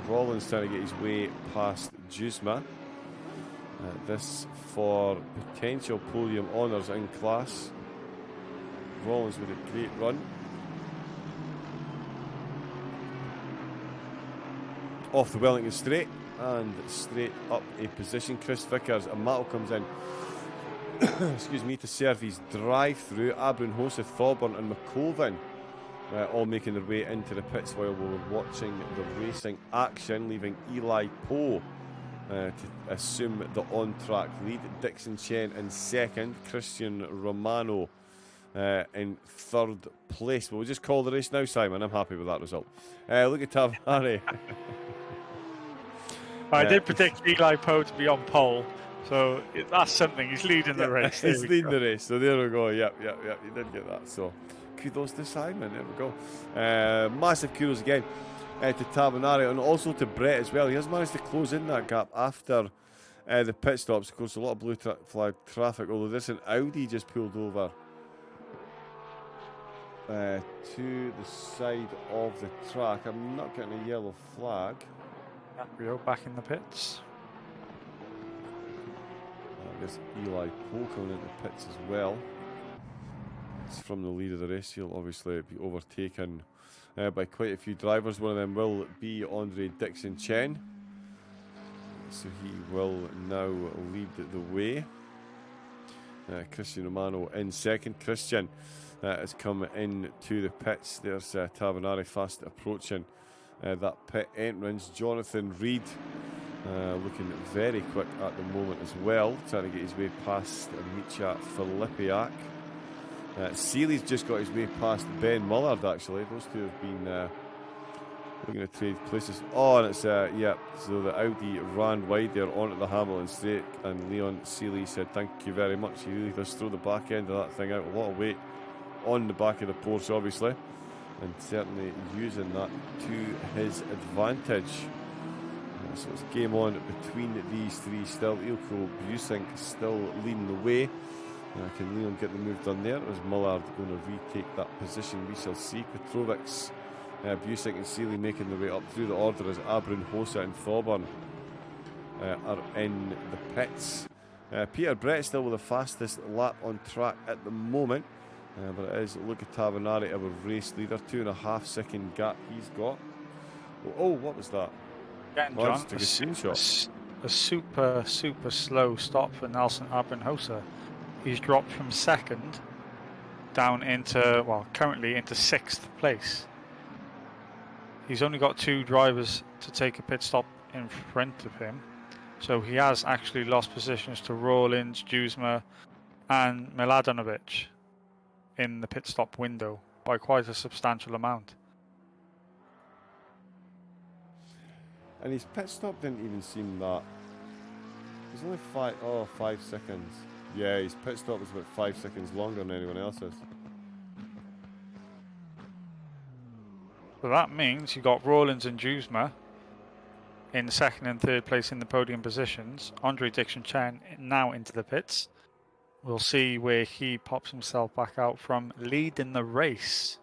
S1: Rollins trying to get his way past Juzma. This for potential podium honours in class. Rollins with a great run. Off the Wellington straight and straight up a position. Chris Vickers, Amato comes in excuse me, to serve his drive through. Abrin Hosa, Thorburn and McColvin all making their way into the pits while we were watching the racing action, leaving Eli Poe to assume the on-track lead. Dixon Chen in second, Christian Romano in third place. We'll just call the race now, Simon. I'm happy with that result. Look at Tavanari.
S2: I did predict Eli Poe to be on pole, so that's something. He's leading the race.
S1: He's leading the race, so there we go. Yep, you did get that. So kudos to Simon. There we go. Massive kudos again to Tavanari and also to Brett as well. He has managed to close in that gap after the pit stops. Of course, a lot of blue flag traffic, although there's an Audi just pulled over to the side of the track. I'm not getting a yellow flag.
S2: Rio back in the pits.
S1: There's Eli Poe coming into the pits as well. It's from the lead of the race. He'll obviously be overtaken by quite a few drivers. One of them will be Andre Dixon Chen. So he will now lead the way. Christian Romano in second. Christian has come into the pits. There's Tavanari fast approaching that pit entrance. Jonathan Reed looking very quick at the moment as well, trying to get his way past Micha Filipiak. Seeley's just got his way past Ben Mullard, actually. Those two have been looking to trade places. Oh, and it's, so the Audi ran wide there onto the Hamilton straight, and Leon Seeley said thank you very much. He really does throw the back end of that thing out. A lot of weight on the back of the Porsche, obviously, and certainly using that to his advantage. So it's game on between these three still. Ilko Busink still leading the way. Can Leon get the move done there? Or is Mullard going to retake that position? We shall see. Petrovics, Busink and Seeley making their way up through the order as Abrin, Hosa and Thorburn are in the pits. Peter Brett still with the fastest lap on track at the moment. But it is Luca Tavanari, our race leader. 2.5 second gap he's got. Oh, what was that?
S2: Again, John, a super slow stop for Nelson Abrinhosa. He's dropped from second down into, well, currently into 6th place. He's only got 2 drivers to take a pit stop in front of him. So he has actually lost positions to Rawlins, Juzma and Miladinovic in the pit stop window by quite a substantial amount.
S1: And his pit stop didn't even seem that. He's only 5 seconds. Yeah, his pit stop was about 5 seconds longer than anyone else's.
S2: So that means you got Rawlins and Juzma in 2nd and 3rd place in the podium positions. Andre Dixon Chen now into the pits. We'll see where he pops himself back out from leading the race.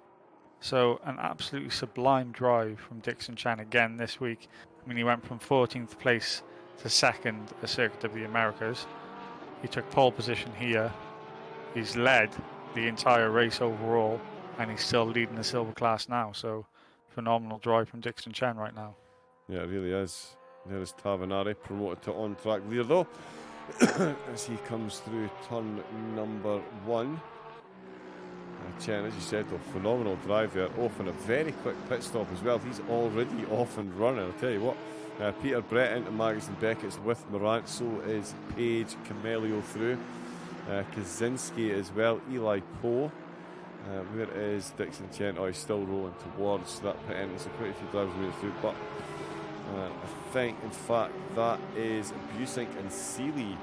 S2: So an absolutely sublime drive from Dixon Chen again this week. I mean, he went from 14th place to 2nd at Circuit of the Americas. He took pole position here. He's led the entire race overall, and he's still leading the silver class now. So phenomenal drive from Dixon Chen right now.
S1: Yeah, it really is. There is Tavanari, promoted to on-track leader though, as he comes through turn number 1. Chen, as you said, though, phenomenal drive there, off in a very quick pit stop as well. He's already off and running. I'll tell you what, Peter Brett into Magnussen Beckett's with Morant, so is Page Camelio through. Kaczynski as well, Eli Poe. Where is Dixon Chen? Oh, he's still rolling towards that pit end. So quite a few drivers made it through, but I think, in fact, that is Busink and Seeley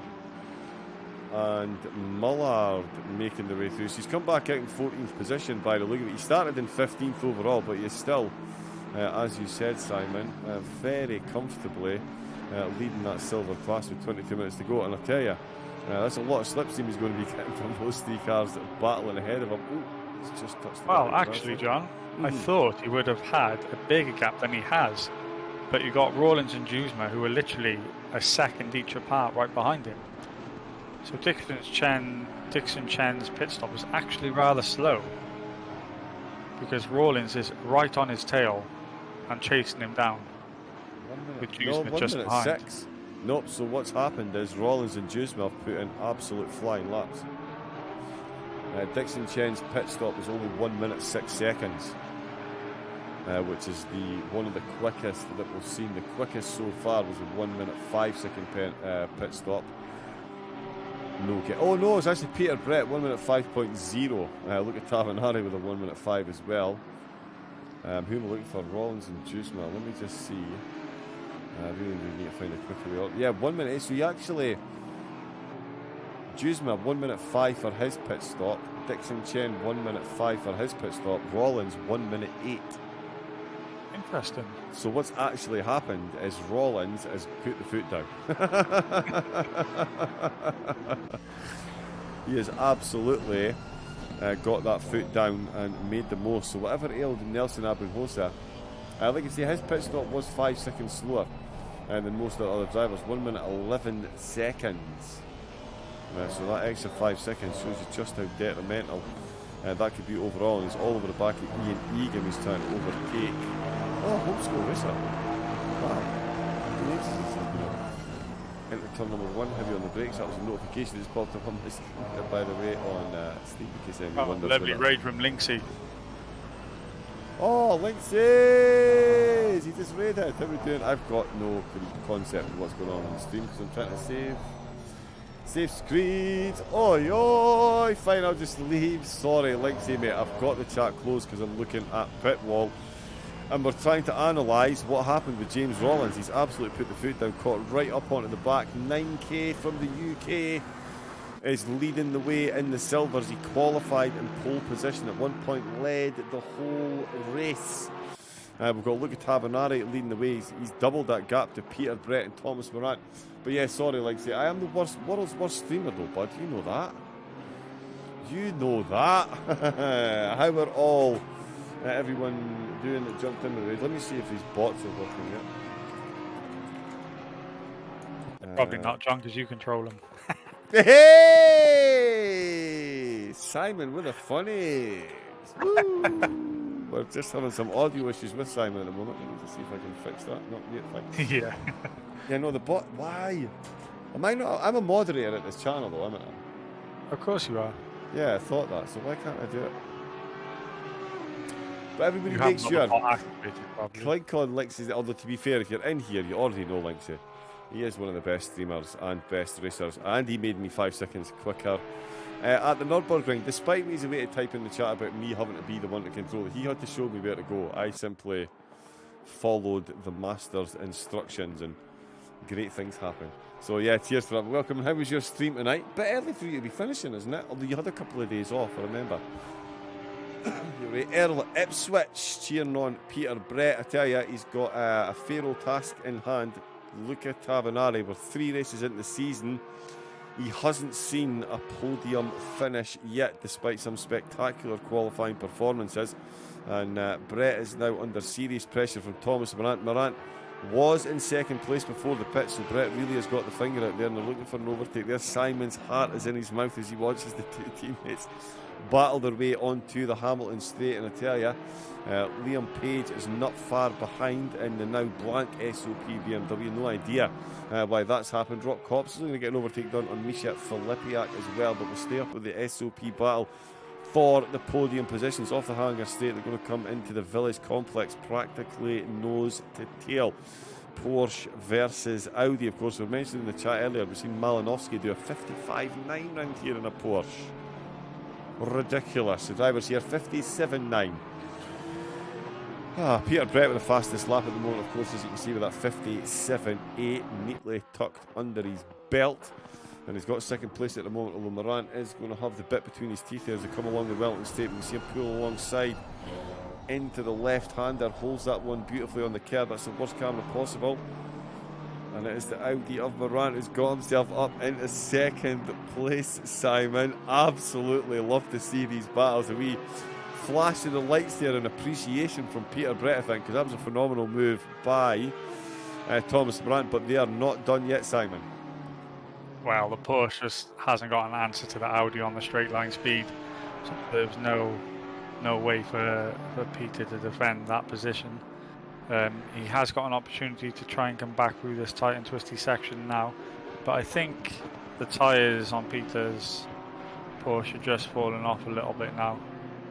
S1: and Mullard making the way through. So he's come back out in 14th position by the look of it. He started in 15th overall, but he is still, as you said, Simon, very comfortably leading that silver class with 22 minutes to go. And I'll tell you, that's a lot of slipstream he's going to be getting from those 3 cars that are battling ahead of him. Ooh, he's just touched the
S2: well, actually, John, I thought he would have had a bigger gap than he has. But you got Rawlins and Juzma, who are literally a second each apart right behind him. So Dixon Chen's pit stop was actually rather slow, because Rawlins is right on his tail and chasing him down.
S1: 1 minute.
S2: With Juzma just
S1: 1 minute
S2: behind.
S1: 6. Nope, so what's happened is Rawlins and Juzma have put in absolute flying laps. Dixon Chen's pit stop was only 1 minute 6 seconds. Which is one of the quickest that we've seen. The quickest so far was a 1 minute 5 second pit stop. Oh no, it's actually Peter Brett, 1 minute 5.0. Look at Tavanari with a 1 minute 5 as well. Who am I looking for? Rawlins and Juzma. Let me just see. I really need to find a quicker way. Yeah, 1 minute 8. So he actually, Juzma 1 minute 5 for his pit stop. Dixon Chen 1 minute 5 for his pit stop. Rawlins 1 minute 8.
S2: Interesting.
S1: So what's actually happened is Rawlins has put the foot down. He has absolutely got that foot down and made the most. So whatever ailed Nelson Abrunhosa, like I say, his pit stop was 5 seconds slower than most of the other drivers. 1 minute 11 seconds. So that extra 5 seconds shows you just how detrimental that could be overall. And he's all over the back of Ian Egan, who's trying to overtake. Oh, homeschool racer. Wow. Into turn number 1, heavy on the brakes. That was a notification that's popped up on this, by the way, on Steve, in case anyone wonders.
S2: Lovely raid from Linksy.
S1: Oh, Linksy! He just raided. How are we doing? I've got no concept of what's going on the stream because I'm trying to save screen. Oi, oi! Fine, I'll just leave. Sorry, Linksy, mate. I've got the chat closed because I'm looking at pit wall. And we're trying to analyse what happened with James Rawlins. He's absolutely put the foot down, caught right up onto the back. 9K from the UK is leading the way in the silvers. He qualified in pole position, at one point led the whole race. We've got Luca Tavanari leading the way. He's doubled that gap to Peter Brett and Thomas Morant. But yeah, sorry, like I say, I am the world's worst streamer though, bud. You know that. You know that. How are all everyone doing that jumped in the raid? Let me see if these bots are working yet.
S2: Probably not, John, because you control them.
S1: Hey! Simon with the funnies. We're just having some audio issues with Simon at the moment. Let me just see if I can fix that. Not yet, fine.
S2: Yeah.
S1: Yeah, no, the bot. Why? Am I not? I'm a moderator at this channel, though, am I?
S2: Of course you are.
S1: Yeah, I thought that, so why can't I do it? But everybody
S2: You
S1: makes
S2: haven't
S1: sure.
S2: got the bot activated, probably.
S1: ClickCon Links is, although to be fair, if you're in here, you already know Linksy. He is one of the best streamers and best racers, and he made me 5 seconds quicker at the Nürburgring. Despite me, he's a way to type in the chat about me having to be the one to control it. He had to show me where to go. I simply followed the master's instructions, and great things happen. So yeah, cheers for that. Welcome. How was your stream tonight? Bit early for you to be finishing, isn't it? Although you had a couple of days off, I remember. You're right. Earl Ipswich cheering on Peter Brett. I tell you, he's got a pharaoh task in hand. Luca Tavanari. We're 3 races into the season. He hasn't seen a podium finish yet, despite some spectacular qualifying performances. And Brett is now under serious pressure from Thomas Morant. Morant was in second place before the pit, so Brett really has got the finger out there, and they're looking for an overtake there. Simon's heart is in his mouth as he watches the 2 teammates battle their way onto the Hamilton straight. And I tell you, Liam Page is not far behind in the now blank SOP BMW. No idea why that's happened. Rock Cops is going to get an overtake done on Misha Filipiak as well, but we'll stay up with the SOP battle for the podium positions. Off the hangar straight, they're going to come into the Village Complex practically nose to tail. Porsche versus Audi, of course. We mentioned in the chat earlier, we've seen Malinowski do a 55.9 round here in a Porsche. Ridiculous. The driver's here 57.9. Peter Brett with the fastest lap at the moment, of course, as you can see, with that 57.8 neatly tucked under his belt. And he's got second place at the moment, although Morant is going to have the bit between his teeth as they come along the Wellington Straight. We can see him pull alongside into the left-hander, holds that one beautifully on the curb. That's the worst camera possible. And it is the Audi of Morant who's got himself up into second place, Simon. Absolutely love to see these battles. A wee flash of the lights there and appreciation from Peter Brett, I think, because that was a phenomenal move by Thomas Morant, but they are not done yet, Simon.
S2: Well, the Porsche just hasn't got an answer to the Audi on the straight line speed, so there's no way for Peter to defend that position. He has got an opportunity to try and come back through this tight and twisty section now, but I think the tyres on Peter's Porsche are just falling off a little bit now,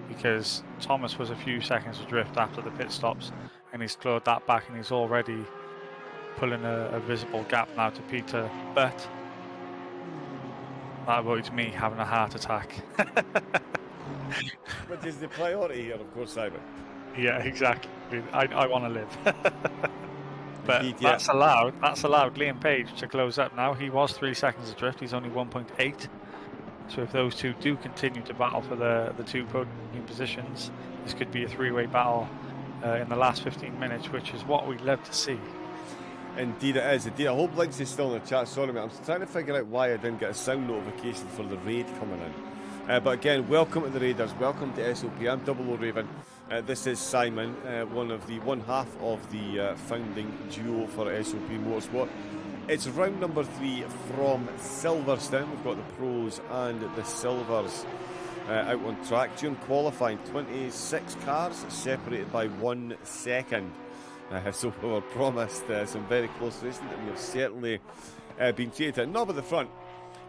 S2: because Thomas was a few seconds adrift after the pit stops, and he's clawed that back, and he's already pulling a visible gap now to Peter, but that avoids me having a heart attack.
S1: Which is the priority here, of course, Simon.
S2: Yeah, exactly. I want to live. But
S1: Indeed, yeah.
S2: that's allowed Liam Page to close up now. He was 3 seconds adrift. He's only 1.8. So if those two do continue to battle for the 2 podium positions, this could be a 3-way battle in the last 15 minutes, which is what we'd love to see.
S1: Indeed it is. Indeed, I hope Links is still in the chat. Sorry, mate. I'm trying to figure out why I didn't get a sound notification for the raid coming in. But again, welcome to the Raiders. Welcome to SOP. I'm Double O Raven. This is Simon, one half of the founding duo for SOP Motorsport. It's round number 3 from Silverstone. We've got the pros and the silvers out on track. During qualifying, 26 cars separated by 1 second. So we were promised some very close racing that we have certainly been treated. Knob at the front.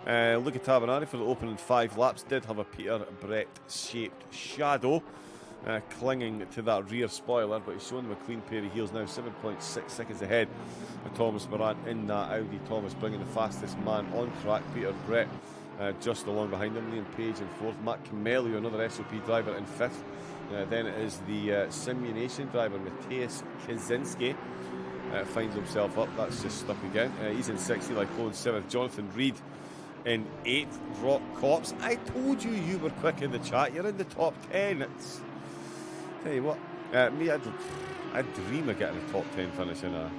S1: Look at Tavanari for the opening 5 laps. Did have a Peter Brett shaped shadow clinging to that rear spoiler, but he's showing them a clean pair of heels now, 7.6 seconds ahead of Thomas Morant in that Audi. Thomas bringing the fastest man on track. Peter Brett just along behind him. Liam Page in 4th. Matt Camelio, another SOP driver, in 5th. Then it is the simulation driver, Matthias Kaczynski. Finds himself up. That's just stuck again. He's in 6th. Eli Cole in 7th. Jonathan Reed in 8th. Rock Cops. I told you were quick in the chat. You're in the top 10. Tell you what, me, I dream of getting a top 10 finish in a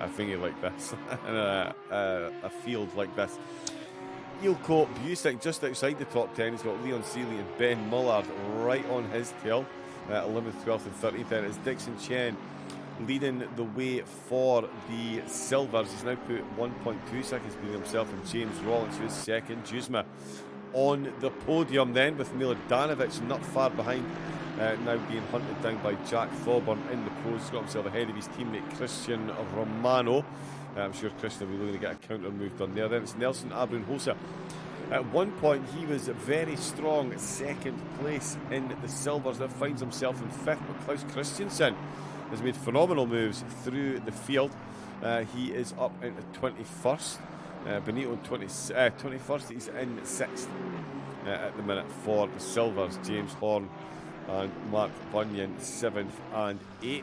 S1: thingy like this, in a field like this. Ilko Busick just outside the top 10. He's got Leon Seeley and Ben Mullard right on his tail. 11th, 12th and 13th. Then it's Dixon Chen leading the way for the silvers. He's now put 1.2 seconds between himself and James Rollins, who's second. Juzma on the podium then, with Milodanovic not far behind, now being hunted down by Jack Thorburn in the pros. He's got himself ahead of his teammate Christian Romano. I'm sure Christian will be looking to get a counter move done there. Then it's Nelson Abrunhosa At one point, he was very strong second place in the silvers. Now finds himself in fifth, but Klaus Christensen has made phenomenal moves through the field. He is up into 21st. Benito in 21st. He's in 6th at the minute for the silvers. James Horn and Mark Bunyan 7th and 8th.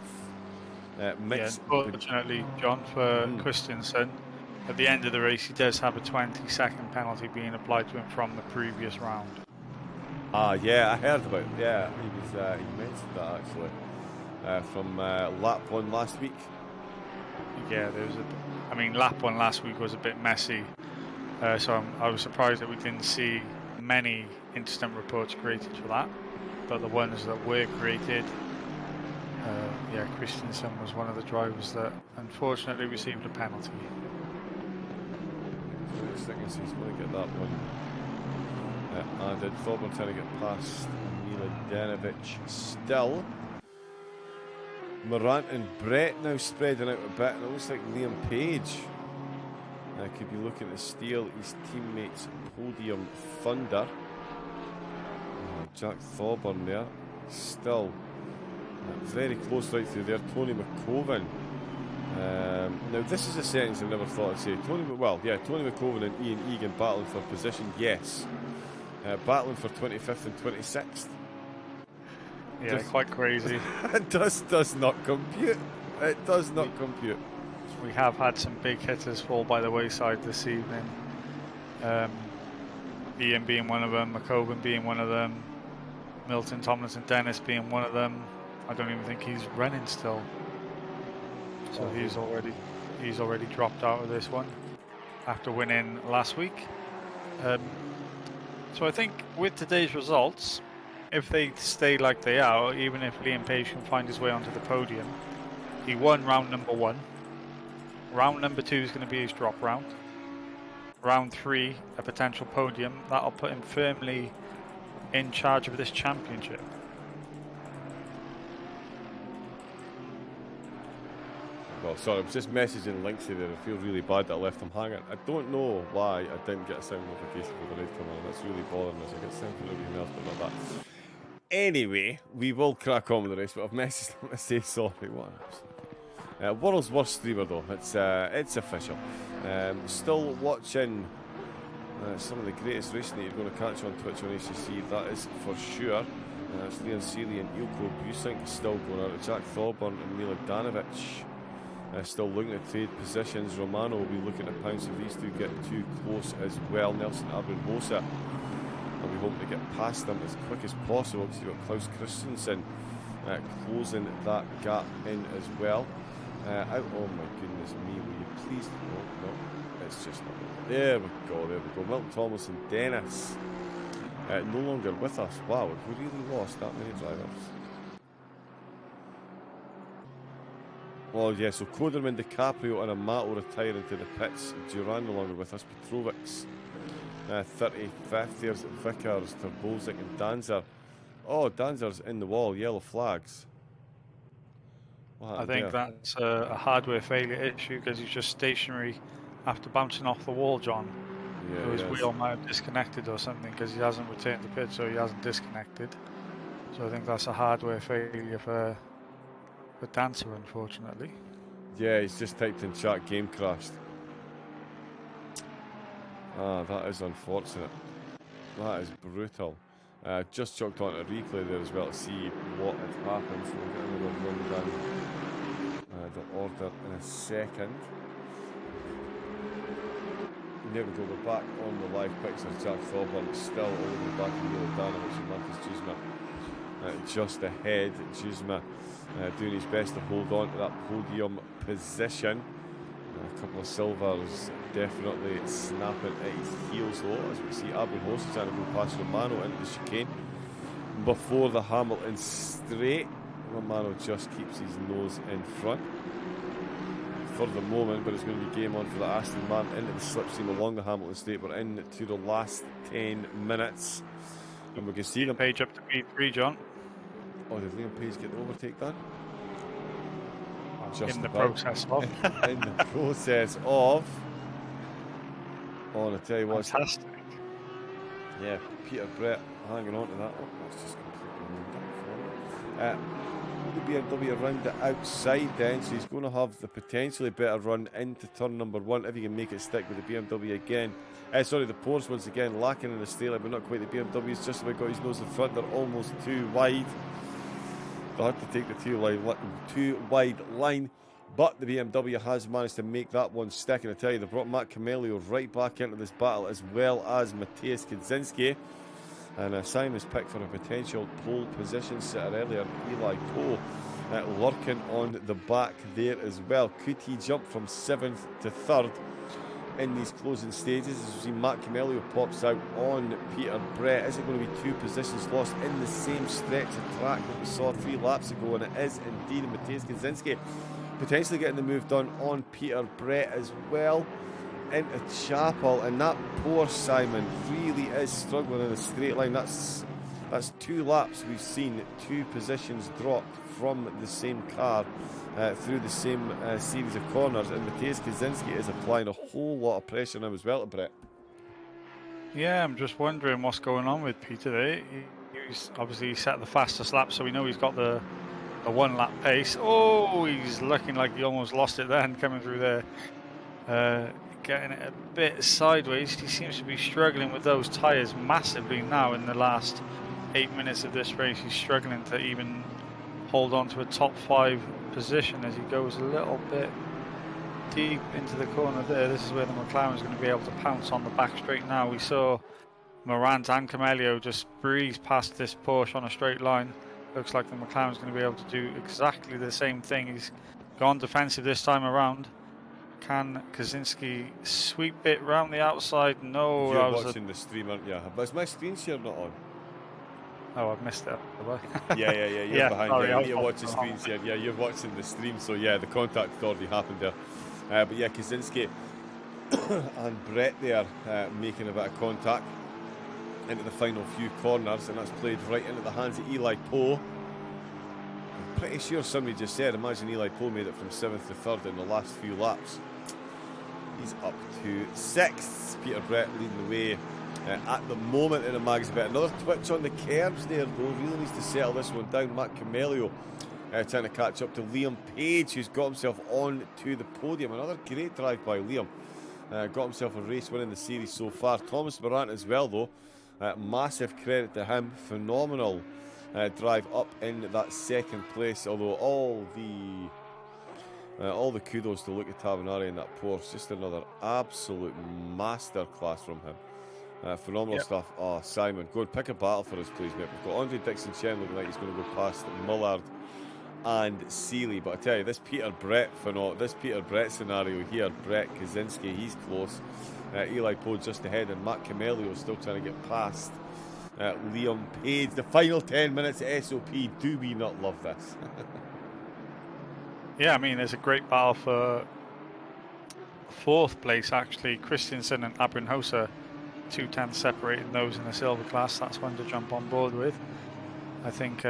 S2: Unfortunately, John, for Christensen, at the end of the race, he does have a 20-second penalty being applied to him from the previous round.
S1: Yeah, I heard about it. Yeah, he mentioned that actually from lap 1 last week.
S2: Yeah, lap 1 last week was a bit messy, so I was surprised that we didn't see many incident reports created for that, but the ones that were created, Christensen was one of the drivers that unfortunately received a penalty.
S1: I think he's going to get that one added. Thorburn trying to get past Miladinovic still. Morant and Brett now spreading out a bit, and it looks like Liam Page could be looking to steal his teammates' podium thunder. Jack Thorburn there, still very close right through there. Tony McCoven. Now this is a sentence I never thought I'd say. Tony McCoven and Ian Egan battling for position, yes. Battling for 25th and 26th.
S2: Yeah, quite crazy.
S1: It does not compute. It does not compute.
S2: We have had some big hitters fall by the wayside this evening. Ian being one of them, McCoven being one of them, Milton Tomlinson Dennis being one of them. I don't even think he's running still. So he's already dropped out of this one after winning last week. So I think with today's results, if they stay like they are, even if Liam Page can find his way onto the podium, he won round number 1. Round number 2 is going to be his drop round. Round 3, a potential podium. That'll put him firmly in charge of this championship.
S1: Well, sorry, I was just messaging Linksy there. I feel really bad that I left him hanging. I don't know why I didn't get a sound notification for the raid coming on. That's really bothering us. I get sound from everything else, but not that. Anyway, we will crack on with the race, but I've messaged him to say sorry. What world's worst streamer though. It's official. Still watching some of the greatest racing that you're going to catch on Twitch on ACC. That is for sure. It's Leon Seeley and Ilko Busink still going at it. Jack Thorburn and Miladinovic. Still looking at trade positions. Romano will be looking to pounce if these two get too close as well. Nelson Abramhosa will be hoping to get past them as quick as possible because you've got Klaus Christensen closing that gap in as well. Oh my goodness me, will you please? No, it's just not. There we go. Milton Thomas and Dennis no longer with us. Wow, have we really lost that many drivers? Well, yeah, so Koderman, DiCaprio and Amato retiring to the pits. Duran no longer with us. Petrovics 35th. There's Vickers, Terbozic and Danzer. Oh, Danzer's in the wall. Yellow flags.
S2: I think that's a hardware failure issue because he's just stationary after bouncing off the wall, John.
S1: Yeah,
S2: so his wheel might have disconnected or something because he hasn't returned the pit, so he hasn't disconnected. So I think that's a hardware failure for Dancer, unfortunately.
S1: Yeah, he's just typed in chat, game crashed. That is unfortunate. That is brutal. Just chucked on a replay there as well to see what had happened. So we'll get another run down the order in a second. There we go, we're back on the live picture. Jack Thorburn still all the way back in Miladinovic and Marcus Juzma just ahead. Juzma doing his best to hold on to that podium position. A couple of silvers definitely snapping at his heels though, as we see Abramhosa trying to go past Romano into the chicane before the Hamilton straight. Romano just keeps his nose in front for the moment, but it's going to be game on for the Aston Martin into the slipstream along the Hamilton straight. We're into the last 10 minutes and we can see them.
S2: Page up to P3, John.
S1: Oh, did Liam Page get the overtake done?
S2: Just in the process of.
S1: In the process of. Oh, and I tell you what.
S2: Fantastic.
S1: Yeah, Peter Brett hanging on to that. Oh, that's just completely moved up for him. The BMW around the outside then, so he's going to have the potentially better run into turn number 1 if he can make it stick with the BMW again. Sorry, the Porsche once again lacking in the straight line, but not quite the BMW. He's just about got his nose in front. They're almost too wide. They'll have to take the too wide line. But the BMW has managed to make that one stick. And I tell you, they brought Matt Camelio right back into this battle, as well as Matthias Kaczynski. And Simon's picked for a potential pole position sitter earlier. Eli Poe lurking on the back there as well. Could he jump from 7th to 3rd in these closing stages? As you see, Matt Camelio pops out on Peter Brett. Is it going to be 2 positions lost in the same stretch of track that we saw 3 laps ago? And it is indeed. Matthias Kaczynski potentially getting the move done on Peter Brett as well into Chapel, and that poor Simon really is struggling in a straight line. That's 2 laps we've seen 2 positions dropped from the same car through the same series of corners, and Matthias Kaczynski is applying a whole lot of pressure now as well to Brett.
S2: Yeah, I'm just wondering what's going on with Peter there. He's obviously set the fastest lap, so we know he's got the 1 lap pace. Oh, he's looking like he almost lost it then coming through there. Getting it a bit sideways. He seems to be struggling with those tyres massively now in the last 8 minutes of this race. He's struggling to even hold on to a top 5 position as he goes a little bit deep into the corner there. This is where the McLaren's going to be able to pounce on the back straight now. We saw Morant and Camelio just breeze past this Porsche on a straight line. Looks like the McLaren's going to be able to do exactly the same thing. He's gone defensive this time around. Can Kaczynski sweep it round the outside? No.
S1: You're watching the stream, aren't you? But is my screen share not on?
S2: Oh, I've missed it.
S1: Yeah. You're
S2: yeah,
S1: behind.
S2: Sorry,
S1: You need to watch the screen share. Yeah, you're watching the stream, so yeah, the contact had already happened there. But yeah, Kaczynski and Brett there making a bit of contact into the final few corners, and that's played right into the hands of Eli Poe. I'm pretty sure somebody just said, imagine Eli Poe made it from 7th to 3rd in the last few laps. He's up to 6th. Peter Brett leading the way at the moment in a mag's bit. Another twitch on the curbs there, though. Really needs to settle this one down. Matt Camelio trying to catch up to Liam Page, who's got himself on to the podium. Another great drive by Liam. Got himself a race win in the series so far. Thomas Morant as well, though. Massive credit to him. Phenomenal drive up in that 2nd place. Although all the kudos to Luca Tavinari in that Porsche. Just another absolute masterclass from him. Phenomenal stuff. Oh, Simon, go and pick a battle for us, please, mate. We've got Andre Dixon-Chen looking like he's going to go past Mullard and Seeley. But I tell you, this Peter Brett scenario here, Brett Kaczynski, he's close. Eli Poe just ahead, and Matt Camelio still trying to get past Liam Page. The final 10 minutes of SOP. Do we not love this?
S2: Yeah, I mean, there's a great battle for 4th place, actually. Christensen and Abrinhosa, 2 tenths separating those in the silver class. That's one to jump on board with. I think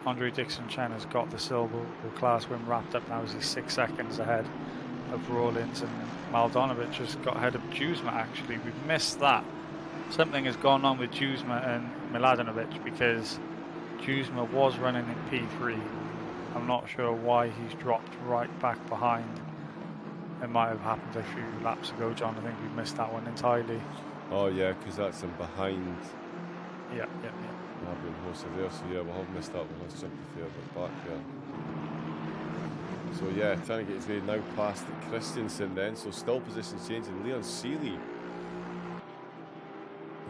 S2: Andre Dixon-Chen has got the silver class win wrapped up now as he's 6 seconds ahead of Rawlins, and Maldonado just got ahead of Juzma, actually. We've missed that. Something has gone on with Juzma and Miladinovic, because Juzma was running in P3. I'm not sure why he's dropped right back behind. It might have happened a few laps ago, John. I think we missed that one entirely.
S1: Oh yeah, because that's him behind.
S2: Yeah.
S1: Abrinhosa there, so yeah, we'll have missed that one. Let's jump a fair bit back there. So yeah, trying to get his way now past Christensen then. So still position changing. Leon Seeley,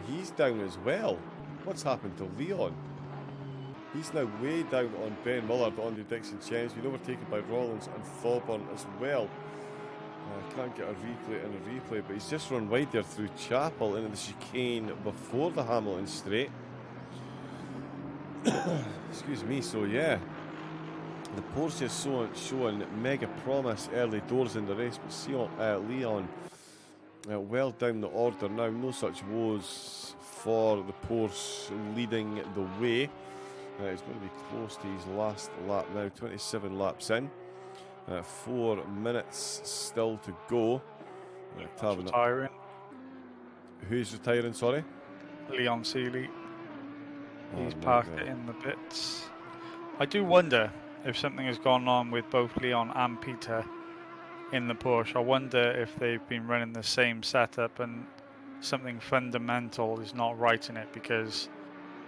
S1: he's down as well. What's happened to Leon? He's now way down on Ben Mullard, Andre Dixon-Chen. He's been overtaken by Rollins and Thorburn as well. Can't get a replay, but he's just run wide there through Chapel into the chicane before the Hamilton straight. Excuse me. So yeah, the Porsche is showing mega promise early doors in the race, but Leon well down the order now. No such woes for the Porsche leading the way. He's going to be close to his last lap now, 27 laps in. 4 minutes still to go.
S2: Retiring.
S1: Who's retiring, sorry?
S2: Leon Seeley. He's
S1: Oh,
S2: parked
S1: nightmare.
S2: it in the pits. I do wonder if something has gone on with both Leon and Peter in the Porsche. I wonder if they've been running the same setup and something fundamental is not right in it, because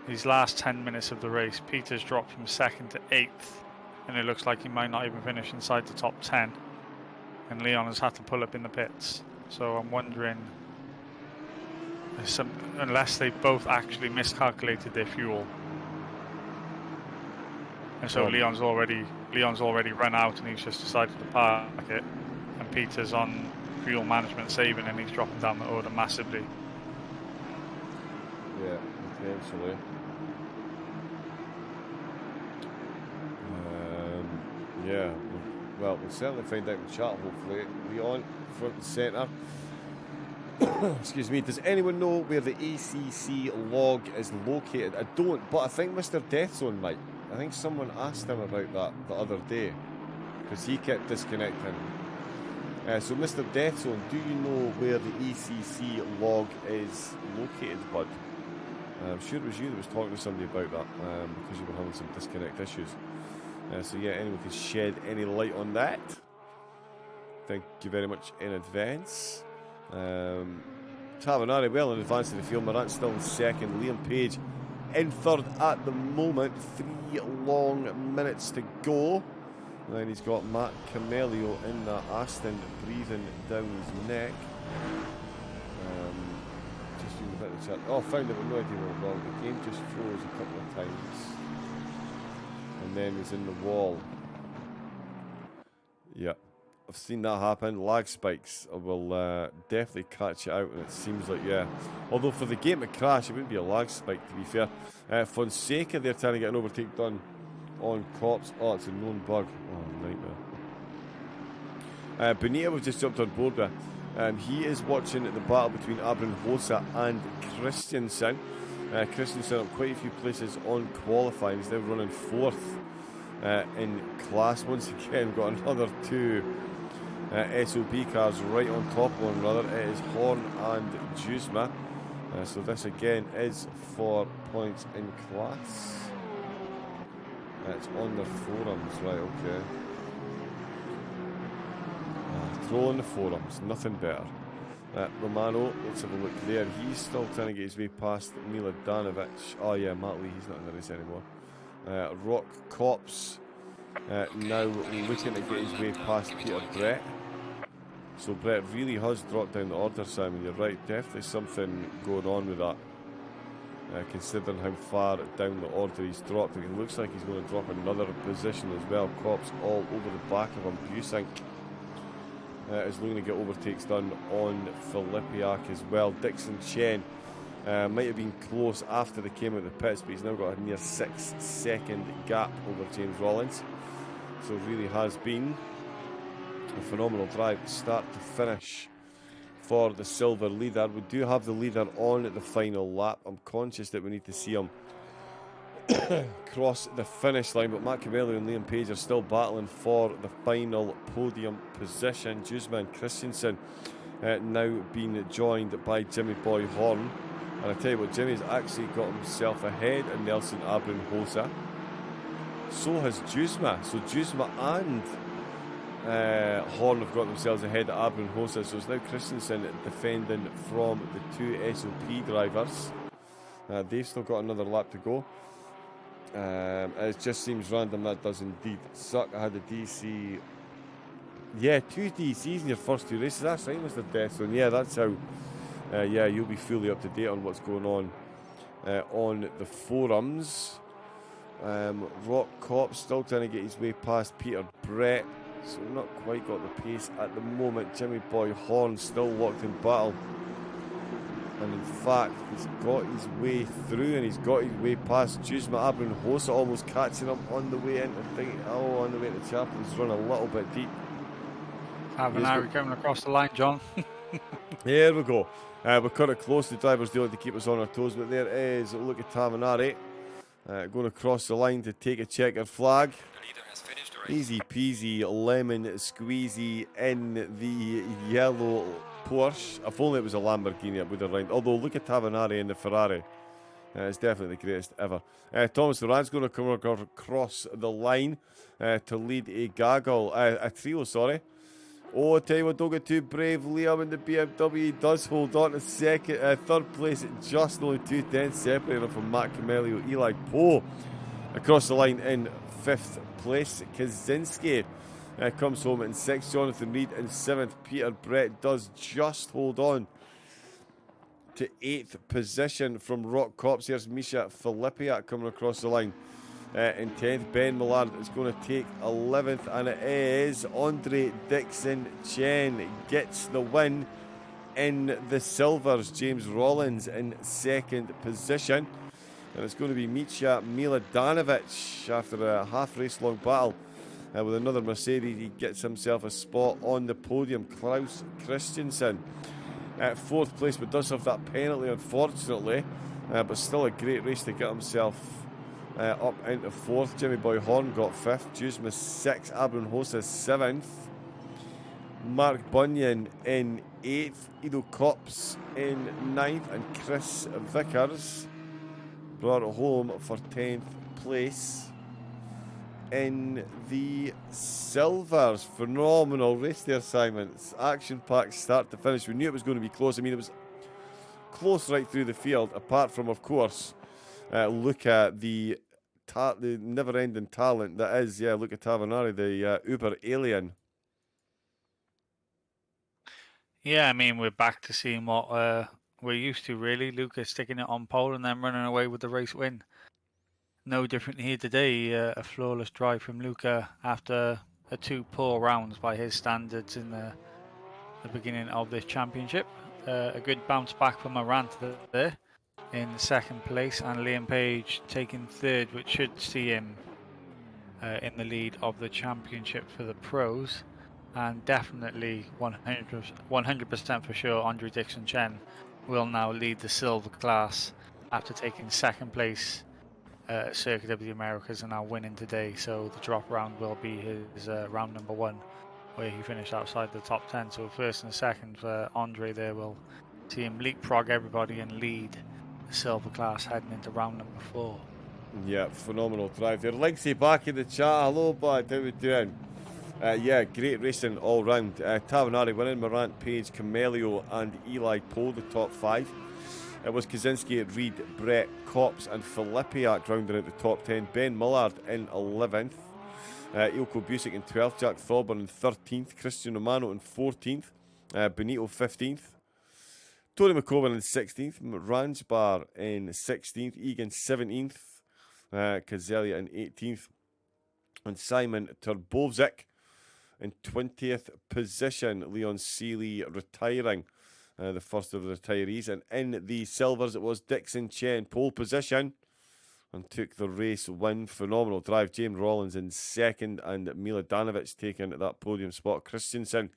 S2: these last 10 minutes of the race, Peter's dropped from 2nd to 8th, and it looks like he might not even finish inside the top 10. And Leon has had to pull up in the pits. So I'm wondering, unless they both actually miscalculated their fuel. And so Leon's already run out, and he's just decided to park it. And Peter's on fuel management saving, and he's dropping down the order massively.
S1: Yeah, potentially. Yeah, well, we'll certainly find out in chat, hopefully. Leon, front and centre. Excuse me, does anyone know where the ACC log is located? I don't, but I think Mr. Deathzone might. I think someone asked him about that the other day, because he kept disconnecting. So, Mr. Deathzone, do you know where the ACC log is located, bud? I'm sure it was you that was talking to somebody about that, because you were having some disconnect issues. So yeah, anyone can shed any light on that? Thank you very much in advance. Tavanari well in advance of the field. Morant still in second. Liam Page in third at the moment. 3 long minutes to go. And then he's got Matt Camelio in that Aston breathing down his neck. Just doing a bit of chat. Oh, found it with no idea what wrong. The game just froze a couple of times. And then was in the wall. Yeah, I've seen that happen. Lag spikes will definitely catch it out, and it seems like, yeah. Although for the game to crash, it wouldn't be a lag spike, to be fair. Fonseca, they're trying to get an overtake done on Cops. Oh, it's a known bug. Oh, nightmare. Benita was just jumped on board with. He is watching the battle between Abrin Hosa and Christensen. Christensen up quite a few places on qualifying. He's now running 4th in class. Once again, we've got another 2 SOP cars right on top of one another. It is Horn and Juzma. So this again is for points in class. It's on the forums, right, okay. Trolling the forums, nothing better. Romano, let's have a look there. He's still trying to get his way past Mila Danovic. Oh yeah, Matt Lee, he's not in the race anymore. Rock Cops now looking to get his way past Peter Brett. So Brett really has dropped down the order, Simon. You're right, definitely something going on with that. Considering how far down the order he's dropped. It looks like he's going to drop another position as well. Cops all over the back of him. Busink is looking to get overtakes done on Filipiak as well. Dixon Chen might have been close after they came out of the pits, but he's now got a near 6-second gap over James Rollins. So it really has been a phenomenal drive start to finish for the silver leader. We do have the leader on at the final lap. I'm conscious that we need to see him cross the finish line, but Matt Camello and Liam Page are still battling for the final podium position. Juzma and Christensen now being joined by Jimmy Boy Horn, and I tell you what, Jimmy's actually got himself ahead of Nelson Abrin Hosa. So has Juzma. So Juzma and Horn have got themselves ahead of Abrin Hosa. So it's now Christensen defending from the 2 SOP drivers. They've still got another lap to go. It just seems random. That does indeed suck. I had a DC. Yeah, 2 DCs in your first 2 races. That's right, Mr. Deathstone. Yeah, that's how. Yeah, you'll be fully up to date on what's going on the forums. Rock Cop still trying to get his way past Peter Brett. So not quite got the pace at the moment. Jimmy Boy Horn still locked in battle. And in fact, he's got his way through, and he's got his way past Juzma Abrin Hosa, almost catching him on the way into on the way to Chapel. He's run a little bit deep.
S2: Tavanari coming across the line, John.
S1: There we go. We're kind of close. The drivers do like to keep us on our toes, but there is a look at Tavanari going across the line to take a checkered flag. Easy peasy, lemon squeezy in the yellow Porsche. If only it was a Lamborghini, it would have rhymed. Although, look at Tavanari in the Ferrari. It's definitely the greatest ever. Thomas Duran's going to come across the line to lead a trio, sorry. Oh, I tell you what, don't get too brave. Liam in the BMW does hold on to third place at just only 2 tenths, separating from Matt Camelio. Eli Poe across the line in 5th place. Kaczynski comes home in 6th. Jonathan Reed in 7th. Peter Brett does just hold on to 8th position from Rock Cops. Here's Misha Filipiak coming across the line in 10th. Ben Millard is going to take 11th, and it is Andre Dixon Chen gets the win in the silvers. James Rollins in 2nd position, and it's going to be Mitja Miladanovic after a half-race long battle with another Mercedes. He gets himself a spot on the podium. Klaus Christensen at 4th place, but does have that penalty, unfortunately. But still a great race to get himself up into 4th. Jimmy Boy Horn got 5th. Juzma 6th. Abram Hosa 7th. Mark Bunyan in 8th. Ido Kops in 9th. And Chris Vickers brought it home for 10th place in the silvers. Phenomenal race there, Simon. It's action-packed start to finish. We knew it was going to be close. I mean, it was close right through the field, apart from, of course, look at the never-ending talent that is, Luca Tavanari, the Uber alien.
S2: Yeah, I mean, we're back to seeing what we're used to, really. Luca sticking it on pole and then running away with the race win. No different here today. A flawless drive from Luca after 2 poor rounds by his standards in the beginning of this championship. A good bounce back from Morant there in 2nd place, and Liam Page taking 3rd, which should see him in the lead of the championship for the pros. And definitely 100% for sure, Andre Dixon Chen will now lead the silver class after taking 2nd place at Circuit of the Americas and now winning today. So the drop round will be his round number 1, where he finished outside the top 10. So 1st and 2nd for Andre there. We'll see him leapfrog everybody and lead the silver class heading into round number 4.
S1: Yeah, phenomenal drive there. Linksy back in the chat. Hello, bud. How we doing? Great racing all round. Tavanari winning, Morant, Page, Camelio and Eli Poe, the top 5. It was Kaczynski, Reed, Brett, Kops and Filipiak rounding out the top 10. Ben Millard in 11th. Ilko Busick in 12th. Jack Thorburn in 13th. Christian Romano in 14th. Benito 15th. Tony McCowan in 16th. Ranjbar in 16th. Egan 17th. Kazelia in 18th. And Simon Turbovzik in 20th position. Leon Seeley retiring. The first of the retirees. And in the silvers, it was Dixon Chen, pole position, and took the race win. Phenomenal drive. James Rollins in 2nd, and Miladanovic taking that podium spot. Christensen,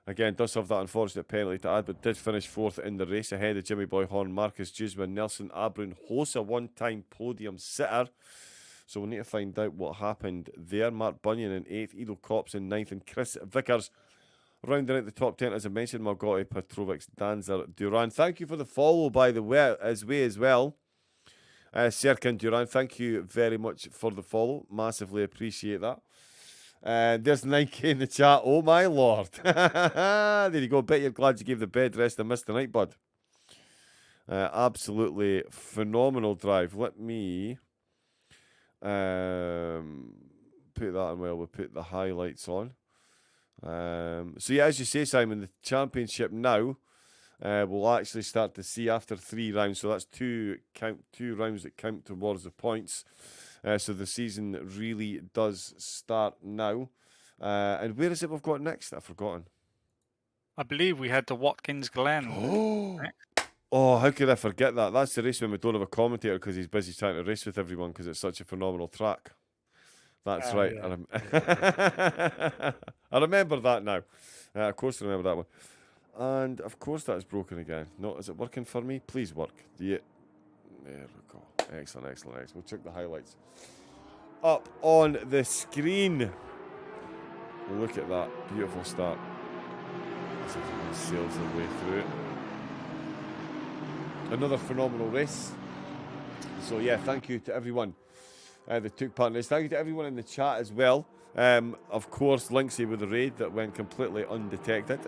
S1: again, does have that unfortunate penalty to add, but did finish 4th in the race, ahead of Jimmy Boy Horn, Marcus Juzman, Nelson Abrun Hosa, one-time podium sitter. So we'll need to find out what happened there. Mark Bunyan in 8th, Ido Kops in 9th, and Chris Vickers rounding out the top 10, as I mentioned, Margotti, Petrovic, Danzer, Duran. Thank you for the follow, by the way, as well. Serkan Duran, thank you very much for the follow. Massively appreciate that. There's 9K in the chat. Oh, my Lord. There you go. Bet you're glad you gave the bed rest and missed the night, bud. Absolutely phenomenal drive. Let me put that on while we put the highlights on. So yeah, as you say, Simon, the championship now we'll actually start to see after 3 rounds. So that's two rounds that count towards the points. So the season really does start now. And where is it we've got next? I've forgotten.
S2: I believe we head to Watkins Glen.
S1: Oh, how could I forget that? That's the race when we don't have a commentator because he's busy trying to race with everyone because it's such a phenomenal track. That's right. Yeah. I remember that now. Of course I remember that one. And of course that is broken again. No, is it working for me? Please work. Yeah. There we go. Excellent. We'll check the highlights up on the screen. Look at that. Beautiful start. Let's see if everyone sails their way through it. Another phenomenal race. So yeah, thank you to everyone that took part in this. Thank you to everyone in the chat as well. Of course, Linksy with the raid that went completely undetected.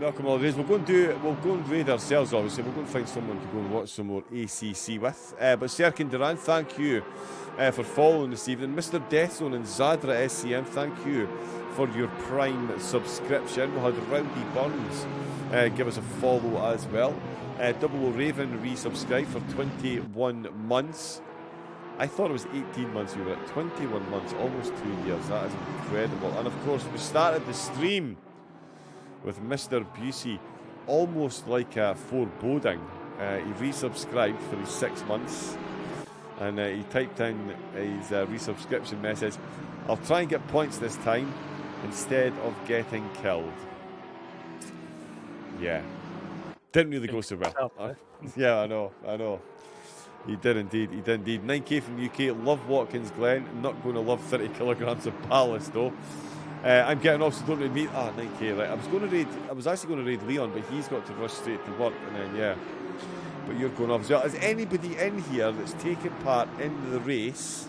S1: Welcome all the raids. We'll go and raid ourselves. Obviously, we'll go and find someone to go and watch some more ACC with. But Serkin Duran, thank you for following this evening. Mr. Deathzone and Zadra SCM, thank you for your Prime subscription. We had Rowdy Burns give us a follow as well. Double O Raven resubscribed for 21 months. I thought it was 18 months. We were at 21 months, almost 2 years. That is incredible. And of course, we started the stream with Mr. Busey, almost like a foreboding. He resubscribed for his 6 months, and he typed in his resubscription message, "I'll try and get points this time instead of getting killed." Yeah. Didn't really go so well. Yeah, I know. He did indeed. 9k from the UK. Love Watkins Glen. Not going to love 30 kilograms of ballast though. I'm getting off, so don't read me. 9k, right. I was actually going to raid Leon, but he's got to rush straight to work, and then yeah. But you're going off as well. Is anybody in here that's taking part in the race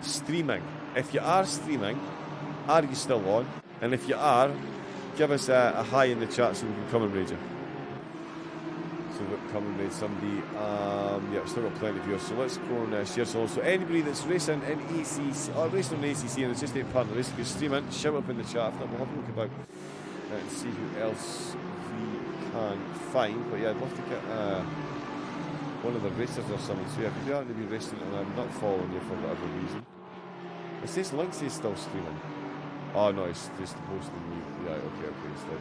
S1: streaming? If you are streaming, are you still on? And if you are, give us a hi in the chat so we can come and raid you. So we'll come and raid somebody. Yeah, we've still got plenty of viewers, so let's go and share some. So anybody that's racing in ACC, or racing in ACC and it's just taking part in the race, if you're streaming, shout up in the chat. If not, we'll have a look about and see who else we can find. But yeah, I'd love to get one of the racers or something. So yeah, if you happen to be racing and I'm not following you for whatever reason. It says Linksay's still streaming. Oh no, it's just posting me. Yeah, okay, it's still.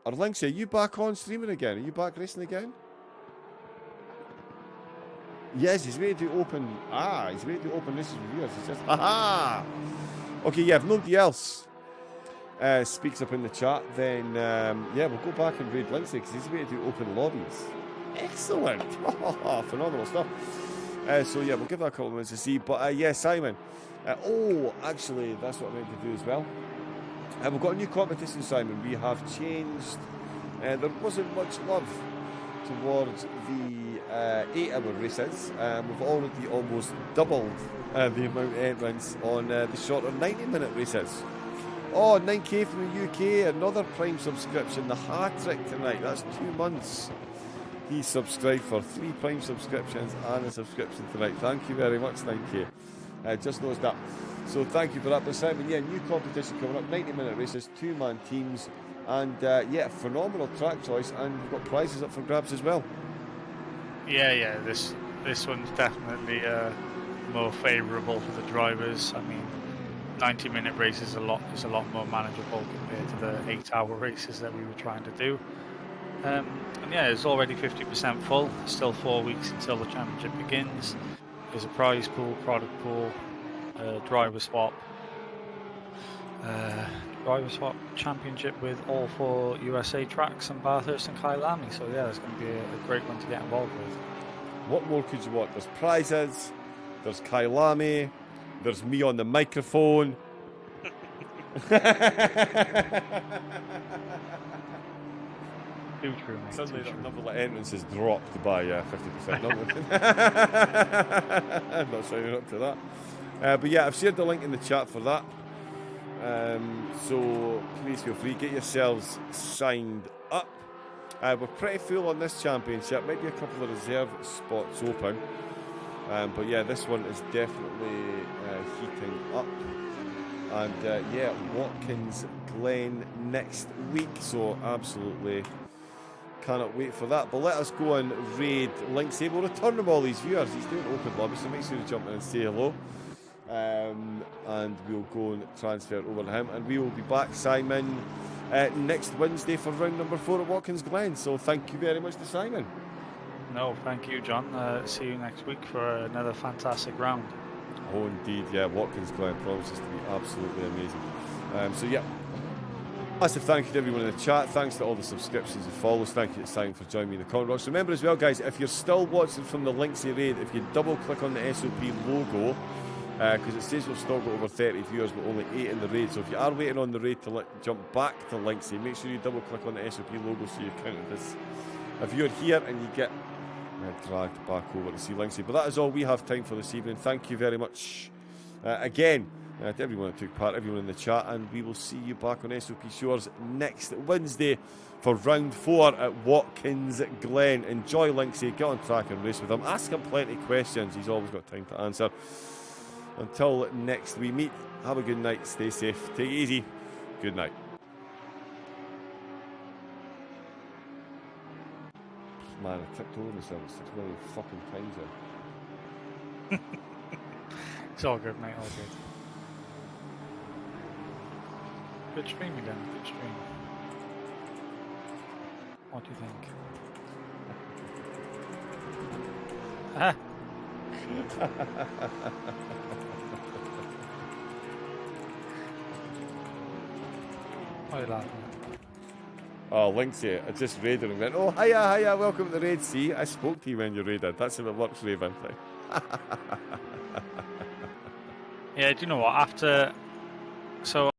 S1: Or Linksay, are you back on streaming again? Are you back racing again? Yes, he's ready to open. He's ready to open races with viewers. He's just. Okay, yeah, if nobody else speaks up in the chat, then yeah, we'll go back and raid Linksay because he's ready to open lobbies. Excellent. Phenomenal stuff. So yeah, we'll give that a couple of minutes to see. But yeah, Simon. Actually, that's what I meant to do as well. We've got a new competition, Simon. We have changed. There wasn't much love towards the 8-hour races. We've already almost doubled the amount of entrants on the shorter 90-minute races. 9k from the UK, another Prime subscription, the hat-trick tonight. That's 2 months. He subscribed for 3 Prime subscriptions and a subscription tonight. Thank you very much, 9k. Just noticed that. So thank you for that. But Simon, yeah, new competition coming up, 90-minute races, 2-man teams, and yeah, phenomenal track choice, and we've got prizes up for grabs as well.
S2: Yeah, this one's definitely more favourable for the drivers. I mean, 90-minute race is a lot more manageable compared to the 8-hour races that we were trying to do. And yeah, it's already 50% full. Still 4 weeks until the championship begins. There's a prize pool, product pool, driver swap championship with all 4 USA tracks and Bathurst and Kyalami. So yeah, it's going to be a great one to get involved with.
S1: What more could you want? There's prizes, there's Kyalami, there's me on the microphone.
S2: Too true, mate.
S1: Suddenly the number of entrances dropped by 50%. I'm not signing up to that. But yeah, I've shared the link in the chat for that. So please feel free, get yourselves signed up. We're pretty full on this championship. Maybe a couple of reserve spots open. But yeah, this one is definitely heating up. And yeah, Watkins Glen next week. So absolutely cannot wait for that. But let us go and raid Linksay. We'll return him all these viewers. He's doing open lobby, so make sure you jump in and say hello. And we'll go and transfer over to him. And we will be back, Simon, next Wednesday for round number 4 at Watkins Glen. So thank you very much to Simon.
S2: No, thank you, John. See you next week for another fantastic round.
S1: Oh, indeed, yeah. Watkins Glen promises to be absolutely amazing. So yeah. Massive thank you to everyone in the chat. Thanks to all the subscriptions and follows. Thank you to Simon for joining me in the comment box. Remember as well, guys, if you're still watching from the Linksay raid, if you double click on the SOP logo, because it says we've still got over 30 viewers, but only 8 in the raid. So if you are waiting on the raid to jump back to Linksay, make sure you double click on the SOP logo so you're counted as a viewer here, and you get dragged back over to see Linksay. But that is all we have time for this evening. Thank you very much again to everyone that took part, everyone in the chat, and we will see you back on SOP Shores next Wednesday for round 4 at Watkins Glen. Enjoy Linksay, get on track and race with him. Ask him plenty of questions, he's always got time to answer. Until next we meet, have a good night, stay safe, take it easy, good night. Man, I tipped over myself 6 million fucking times there.
S2: It's all good, mate, all good. Good stream again, good stream. What do you think? Why are you laughing at?
S1: Oh, Linksay, I just raided and went, oh, hiya, welcome to the raid. See, I spoke to you when you raided. That's how it works, Raven.
S2: Yeah, do you know what? So